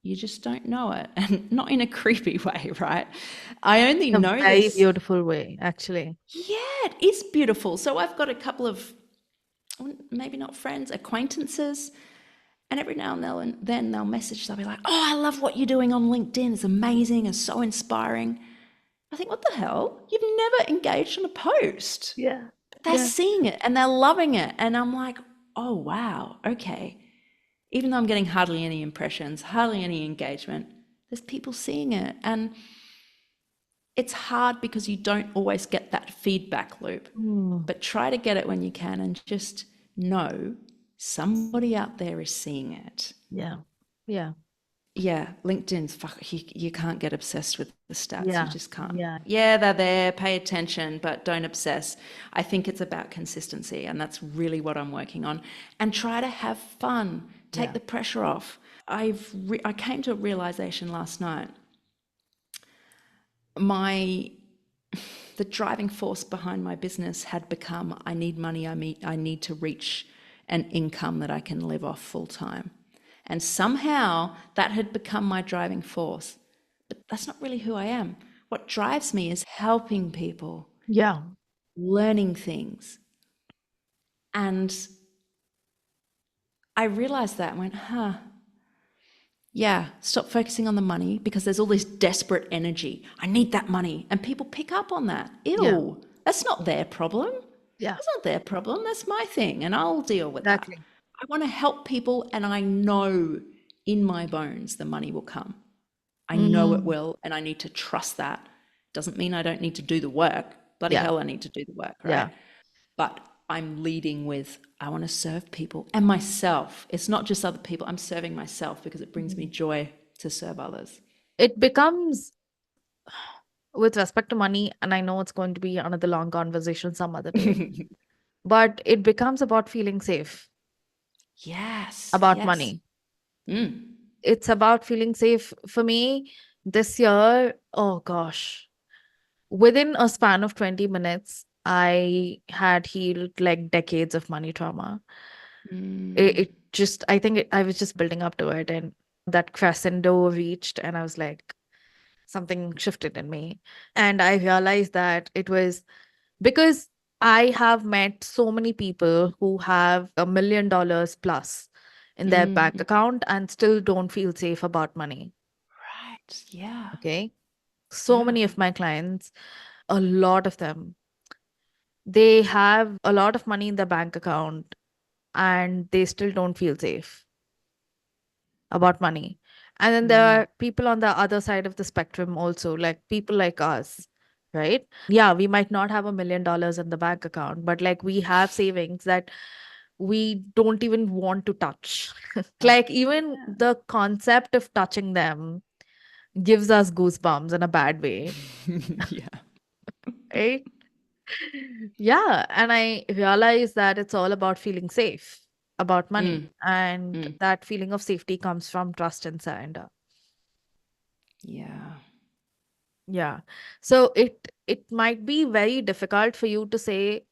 You just don't know it. And not in a creepy way, right? I only know a very this. beautiful way, actually. Yeah, it is beautiful. So I've got a couple of, maybe not friends, acquaintances. And every now and then they'll message, they'll be like, oh, I love what you're doing on LinkedIn. It's amazing and so inspiring. I think, what the hell? You've never engaged on a post. Yeah. But they're seeing it and they're loving it. And I'm like, oh, wow, okay. Even though I'm getting hardly any impressions, hardly any engagement, there's people seeing it. And it's hard because you don't always get that feedback loop. But try to get it when you can and just know somebody out there is seeing it. Yeah. Yeah. Yeah, LinkedIn's you can't get obsessed with the stats. Yeah. You just can't. Yeah. They're there, pay attention, but don't obsess. I think it's about consistency, and that's really what I'm working on. And try to have fun. Take the pressure off. I came to a realization last night. The driving force behind my business had become, I need money, I need to reach an income that I can live off full time. And somehow that had become my driving force. But that's not really who I am. What drives me is helping people. Yeah. Learning things. And I realized that and went, yeah, stop focusing on the money because there's all this desperate energy. I need that money. And people pick up on that. Ew, that's not their problem. Yeah. That's not their problem. That's my thing. And I'll deal with Exactly. that. I want to help people and I know in my bones the money will come. I know it will and I need to trust that. Doesn't mean I don't need to do the work. Bloody hell, I need to do the work, right? Yeah. But I'm leading with, I want to serve people and myself. It's not just other people. I'm serving myself because it brings me joy to serve others. It becomes, with respect to money, and I know it's going to be another long conversation some other day, but it becomes about feeling safe. Yes. About money. It's about feeling safe. For me, this year, oh gosh, within a span of 20 minutes, I had healed like decades of money trauma. I was just building up to it, and that crescendo reached, and I was like, something shifted in me. And I realized that it was because I have met so many people who have $1 million plus in their bank account and still don't feel safe about money. Right. Yeah. Okay. So many of my clients, a lot of them, they have a lot of money in their bank account and they still don't feel safe about money. And then there are people on the other side of the spectrum also, like people like us, right? Yeah, we might not have $1 million in the bank account, but like we have savings that we don't even want to touch. Like even the concept of touching them gives us goosebumps in a bad way. Yeah. Right? Yeah. And I realized that it's all about feeling safe about money. And that feeling of safety comes from trust and surrender. Yeah. Yeah. So it might be very difficult for you to say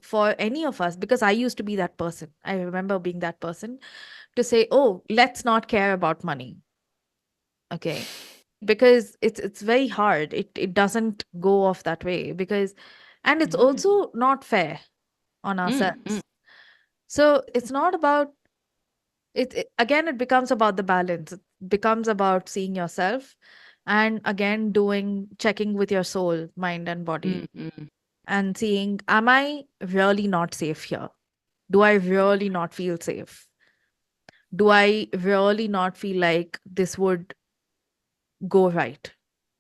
for any of us, because I used to be that person. I remember being that person to say, oh, let's not care about money. Okay. Because it's very hard. It doesn't go off that way, because and it's No. also not fair on ourselves. So it's not about again, it becomes about the balance. It becomes about seeing yourself, and again checking with your soul, mind and body, and seeing, am I really not safe here? Do I really not feel safe? Do I really not feel like this would go right?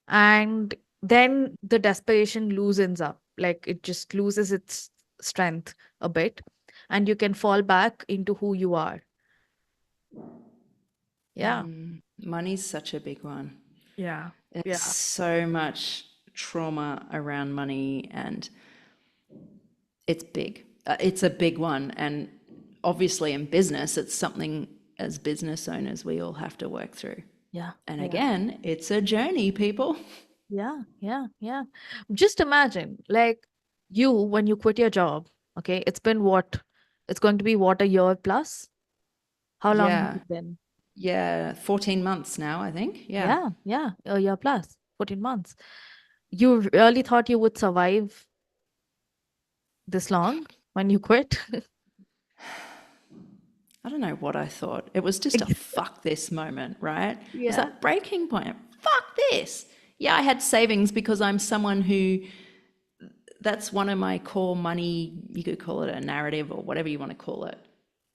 And then the desperation loosens up, like it just loses its strength a bit, and you can fall back into who you are. Yeah. Money's such a big one. Yeah. There's Yeah. so much trauma around money, and it's big. It's a big one. And obviously, in business, it's something as business owners we all have to work through. Yeah. And Yeah. again, it's a journey, people. Yeah. Yeah. Yeah. Just imagine, like, you, when you quit your job, okay, it's been what? It's going to be what, a year plus? How long has Yeah. it been? Yeah. 14 months now, I think. Yeah. Yeah. Yeah. A year plus, 14 months. You really thought you would survive this long when you quit? I don't know what I thought. It was just a fuck this moment, right? It was Yeah. that breaking point. Fuck this. Yeah, I had savings because I'm someone who, that's one of my core money, you could call it a narrative or whatever you want to call it.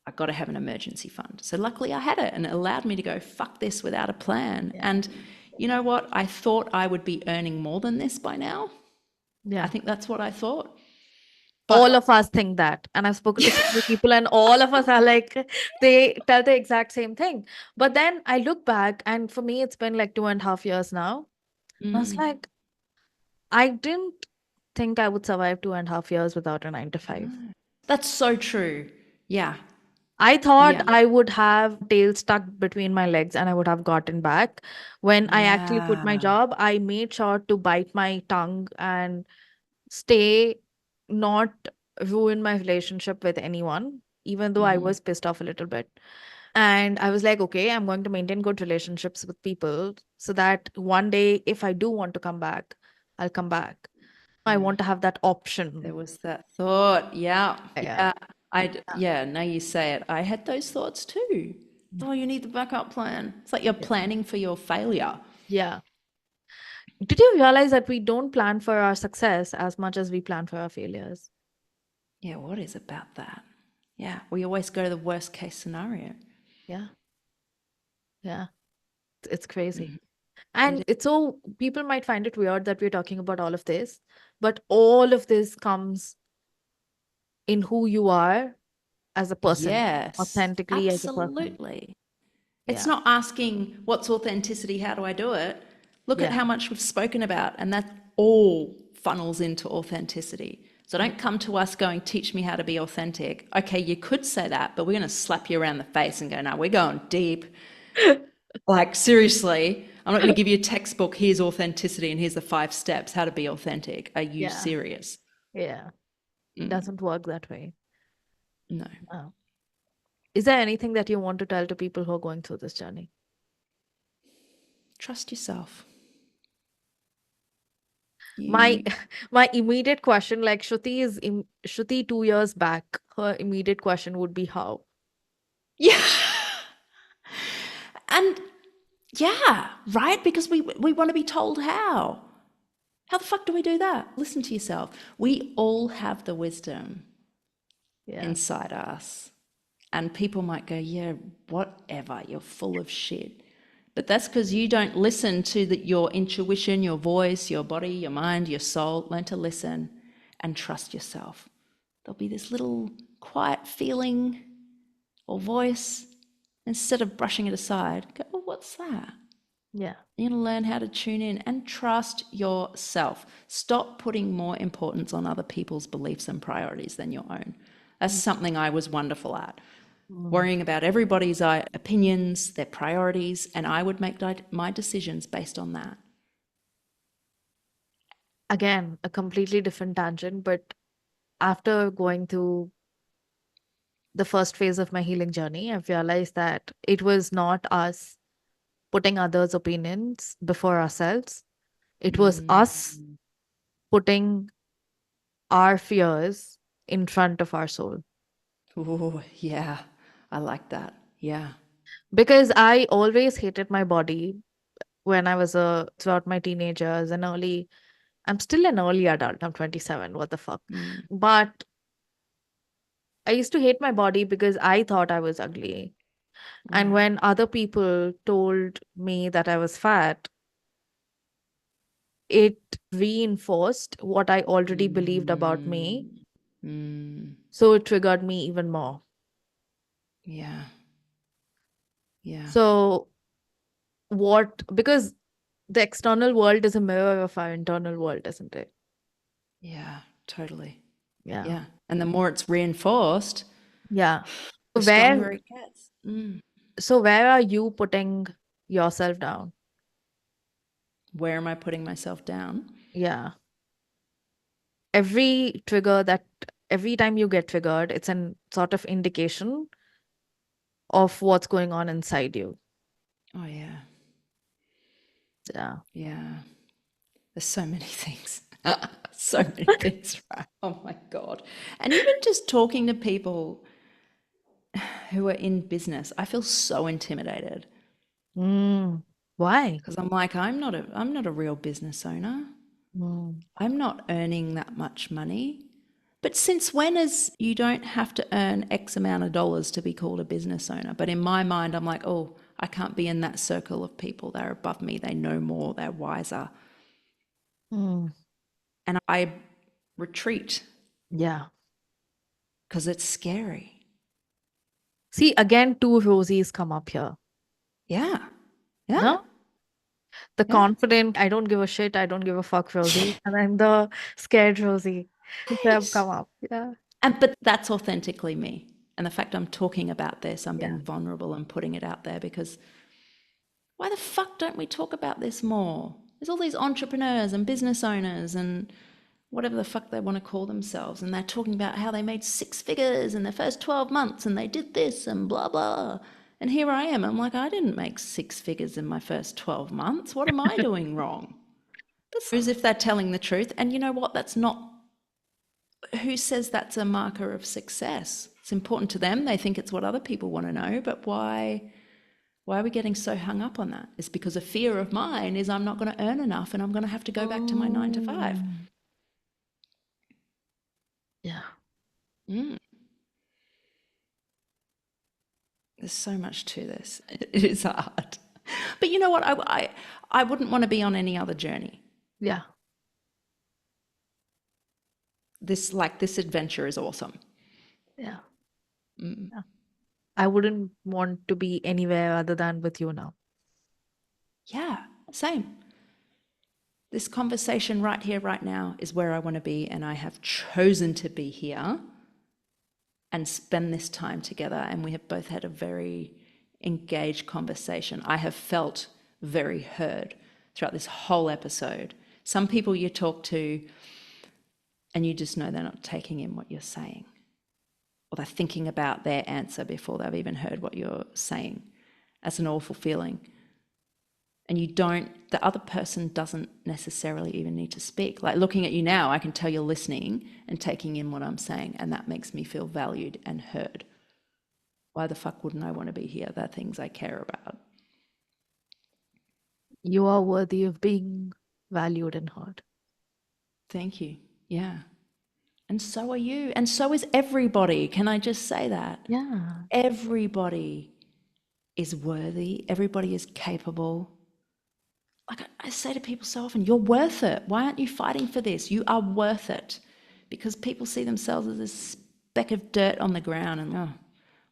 I got to have an emergency fund. So luckily I had it, and it allowed me to go fuck this without a plan. Yeah. And you know what? I thought I would be earning more than this by now. Yeah. I think that's what I thought. All of us think that. And I've spoken to so many people, and all of us are like, they tell the exact same thing. But then I look back, and for me, it's been like 2.5 years now. I was like, I didn't think I would survive 2.5 years without a 9 to 5. That's so true. Yeah. I thought Yeah. I would have tail stuck between my legs and I would have gotten back. When I actually quit my Yeah. job, I made sure to bite my tongue and stay, not ruin my relationship with anyone, even though I was pissed off a little bit. And I was like, okay, I'm going to maintain good relationships with people so that one day, if I do want to come back, I'll come back. I want to have that option. There was that thought. Yeah. Yeah. Yeah. Yeah, now you say it. I had those thoughts too. Oh, you need the backup plan. It's like you're Yeah. planning for your failure. Yeah. Did you realize that we don't plan for our success as much as we plan for our failures? Yeah, what is about that? Yeah, we always go to the worst case scenario. Yeah. Yeah. It's crazy. And it's so, people might find it weird that we're talking about all of this, but all of this comes in who you are as a person, Yes, authentically as a person. absolutely. It's Yeah. not asking what's authenticity, how do I do it? Look at Yeah. how much we've spoken about, and that all funnels into authenticity. So don't come to us going, teach me how to be authentic. Okay, you could say that, but we're going to slap you around the face and go, no, we're going deep. Like, seriously, I'm not going to give you a textbook, here's authenticity and here's the 5 steps, how to be authentic. Are you Yeah. serious? Yeah. It doesn't work that way. No. No. Is there anything that you want to tell to people who are going through this journey? Trust yourself. My my immediate question, like Shruti 2 years back, her immediate question would be how? Yeah. And yeah, right? Because we want to be told how. How the fuck do we do that? Listen to yourself. We all have the wisdom Yeah. inside us. And people might go, yeah, whatever, you're full of shit. But that's because you don't listen to your intuition, your voice, your body, your mind, your soul. Learn to listen and trust yourself. There'll be this little quiet feeling or voice. Instead of brushing it aside, go, oh, what's that? Yeah. You're going to learn how to tune in and trust yourself. Stop putting more importance on other people's beliefs and priorities than your own. That's something I was wonderful at. Worrying about everybody's opinions, their priorities, and I would make my decisions based on that. Again, a completely different tangent, but after going through the first phase of my healing journey, I've realized that it was not us putting others' opinions before ourselves. It was us putting our fears in front of our soul. Oh, yeah. I like that. Yeah. Because I always hated my body when I was throughout my teenage years and I'm still an early adult. I'm 27. What the fuck? But I used to hate my body because I thought I was ugly. And when other people told me that I was fat, it reinforced what I already believed about me. So it triggered me even more. Yeah. Yeah. So because the external world is a mirror of our internal world, isn't it? Yeah, totally. Yeah. Yeah. And the more it's reinforced, Yeah. the stronger it gets. So where are you putting yourself down? Where am I putting myself down? Yeah. Every time you get triggered, it's an sort of indication of what's going on inside you. Oh, yeah. Yeah. Yeah. There's so many things. So many things, right? Oh my God. And even just talking to people who are in business, I feel so intimidated Why? because I'm like, I'm not a real business owner. I'm not earning that much money. But since when is you don't have to earn X amount of dollars to be called a business owner? But in my mind, I'm like, oh, I can't be in that circle of people. They're above me. They know more. They're wiser. And I retreat Yeah. because it's scary. See, again, two Rosies come up here. Yeah. Yeah. No? The Yeah. confident, I don't give a shit, I don't give a fuck Rosie. And I'm the scared Rosie. They have come up. Yeah. But that's authentically me. And the fact I'm talking about this, I'm Yeah. being vulnerable and putting it out there because why the fuck don't we talk about this more? There's all these entrepreneurs and business owners and whatever the fuck they want to call themselves. And they're talking about how they made 6 figures in their first 12 months and they did this and blah, blah. And here I am. I'm like, I didn't make 6 figures in my first 12 months. What am I doing wrong? That's as if they're telling the truth. And you know what? That's not, who says that's a marker of success? It's important to them. They think it's what other people want to know. But why are we getting so hung up on that? It's because a fear of mine is I'm not going to earn enough and I'm going to have to go back to my 9 to 5. Yeah. There's so much to this. It is hard. But you know what? I wouldn't want to be on any other journey. Yeah. This adventure is awesome. Yeah. Yeah. I wouldn't want to be anywhere other than with you now. Yeah, same. This conversation right here, right now is where I want to be, and I have chosen to be here and spend this time together. And we have both had a very engaged conversation. I have felt very heard throughout this whole episode. Some people you talk to and you just know they're not taking in what you're saying, or they're thinking about their answer before they've even heard what you're saying. That's an awful feeling. And the other person doesn't necessarily even need to speak. Like looking at you now, I can tell you're listening and taking in what I'm saying, and that makes me feel valued and heard. Why the fuck wouldn't I want to be here? They're things I care about. You are worthy of being valued and heard. Thank you. Yeah. And so are you. And so is everybody. Can I just say that? Yeah. Everybody is worthy. Everybody is capable. Like I say to people so often, you're worth it. Why aren't you fighting for this? You are worth it. Because people see themselves as a speck of dirt on the ground and,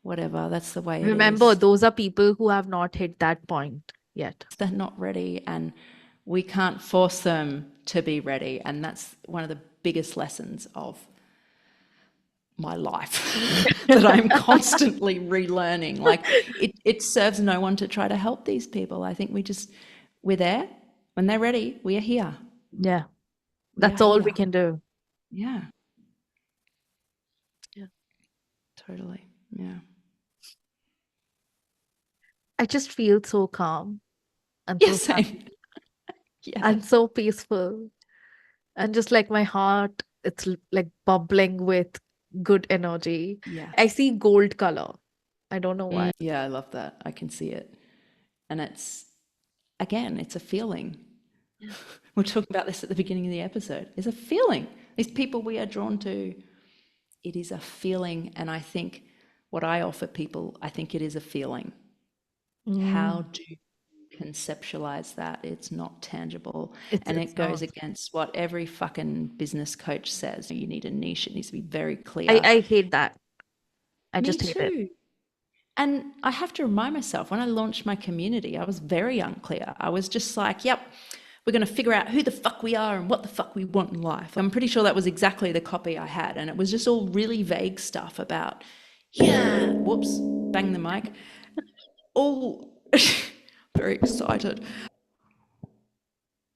whatever, that's the way it is. Remember, those are people who have not hit that point yet. They're not ready, and we can't force them to be ready. And that's one of the biggest lessons of my life that I'm constantly relearning. Like it serves no one to try to help these people. I think we're there. When they're ready, we are here. Yeah. That's all we can do. Yeah. Totally. Yeah. I just feel so calm and Yeah, so same. happy Yeah. and so peaceful. And just like my heart, it's like bubbling with good energy. Yeah. I see gold color. I don't know why. Yeah, I love that. I can see it. And again, it's a feeling. Yeah. We're talking about this at the beginning of the episode. It's a feeling. These people we are drawn to, it is a feeling. And I think what I offer people, I think it is a feeling. How Mm, do you conceptualize that? It's not tangible. And it's it goes not. against what every fucking business coach says. You need a niche. It needs to be very I, clear. I hate that. I Me just hate it. too. And I have to remind myself, when I launched my community, I was very unclear. I was just like, yep, we're going to figure out who the fuck we are and what the fuck we want in life. I'm pretty sure that was exactly the copy I had. And it was just all really vague stuff about, yeah, whoops, bang the mic. All very excited.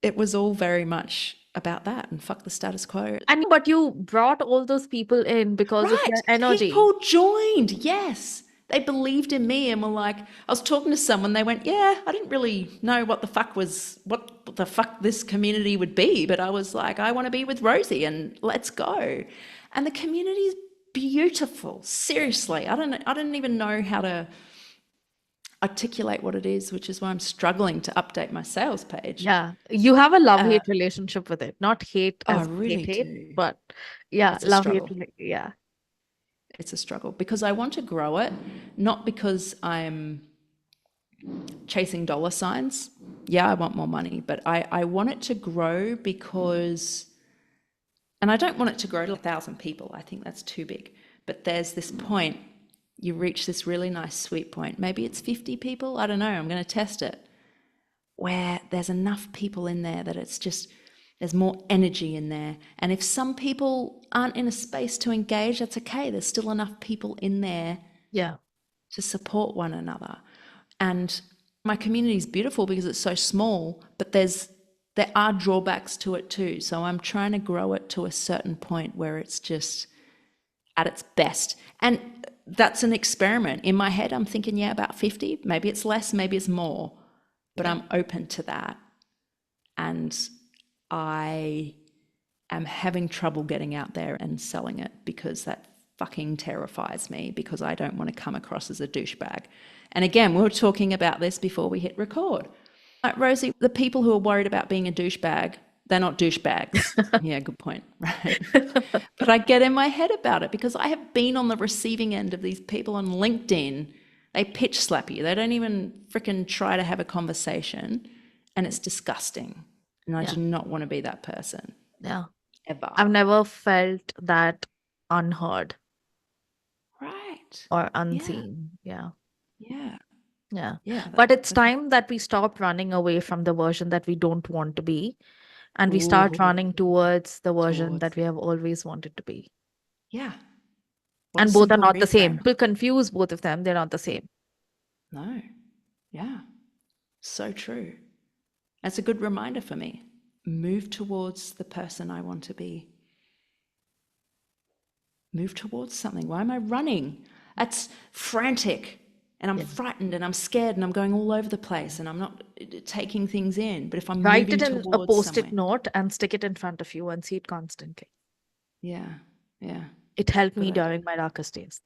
It was all very much about that and fuck the status quo. And but you brought all those people in because of Right. their energy. People joined. Yes. They believed in me and were like, I was talking to someone, they went, yeah, I didn't really know what the fuck this community would be. But I was like, I want to be with Rosie and let's go. And the community is beautiful. Seriously. I don't even know how to articulate what it is, which is why I'm struggling to update my sales page. Yeah. You have a love-hate relationship with it. Not hate I as really hate, do. but yeah, It's a love-hate. struggle. Yeah. It's a struggle because I want to grow it, not because I'm chasing dollar signs. Yeah, I want more money, but I want it to grow because, and I don't want it to grow to 1,000 people. I think that's too big. But there's this point, you reach this really nice sweet point. Maybe it's 50 people. I don't know. I'm going to test it. Where there's enough people in there that it's just, there's more energy in there. And if some people aren't in a space to engage, that's okay. There's still enough people in there Yeah. to support one another. And my community is beautiful because it's so small, but there are drawbacks to it too. So I'm trying to grow it to a certain point where it's just at its best. And that's an experiment. In my head, I'm thinking, yeah, about 50. Maybe it's less, maybe it's more, but I'm open to that. And I am having trouble getting out there and selling it because that fucking terrifies me, because I don't want to come across as a douchebag. And again, we were talking about this before we hit record. Rosie, the people who are worried about being a douchebag, they're not douchebags. Yeah, good point. Right. But I get in my head about it because I have been on the receiving end of these people on LinkedIn. They pitch slap you. They don't even freaking try to have a conversation. And it's disgusting. And I Yeah. do not want to be that person. Yeah. Ever. I've never felt that unheard Right. or unseen. Yeah. Yeah. Yeah. Yeah. But it's time that we stop running away from the version that we don't want to be and we start running towards the version that we have always wanted to be. Yeah. What a And both are simple not the same. reframe. People confuse both of them. They're not the same. No. Yeah. So true. That's a good reminder for me. Move towards the person I want to be. Move towards something. Why am I running? That's frantic. And I'm frightened and I'm scared and I'm going all over the place and I'm not taking things in. But if I'm Write moving it in a towards post-it somewhere. note and stick it in front of you and see it constantly. Yeah. Yeah. It helped Good me idea. during my darkest days.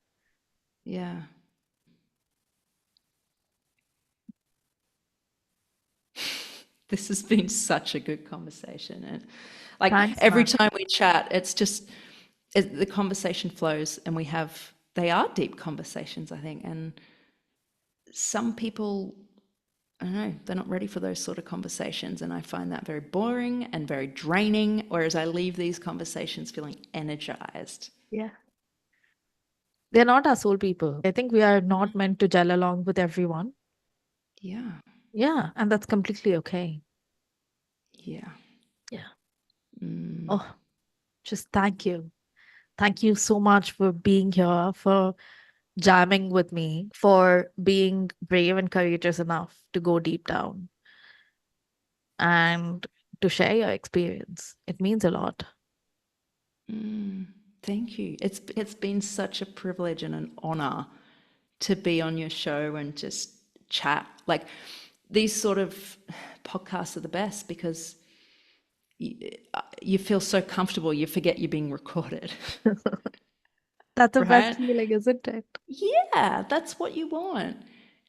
Yeah. This has been such a good conversation. And like Thanks, every man. time we chat, it's just the conversation flows and they are deep conversations, I think. And some people, I don't know, they're not ready for those sort of conversations. And I find that very boring and very draining. Whereas I leave these conversations feeling energized. Yeah. They're not our soul people. I think we are not meant to gel along with everyone. Yeah. Yeah. And that's completely okay. Yeah. Yeah. Mm. Oh, just thank you. Thank you so much for being here, for jamming with me, for being brave and courageous enough to go deep down and to share your experience. It means a lot. Mm. Thank you. It's been such a privilege and an honor to be on your show and just chat. Like, these sort of podcasts are the best because you feel so comfortable, you forget you're being recorded. That's the best Right? feeling, isn't it? Yeah, that's what you want.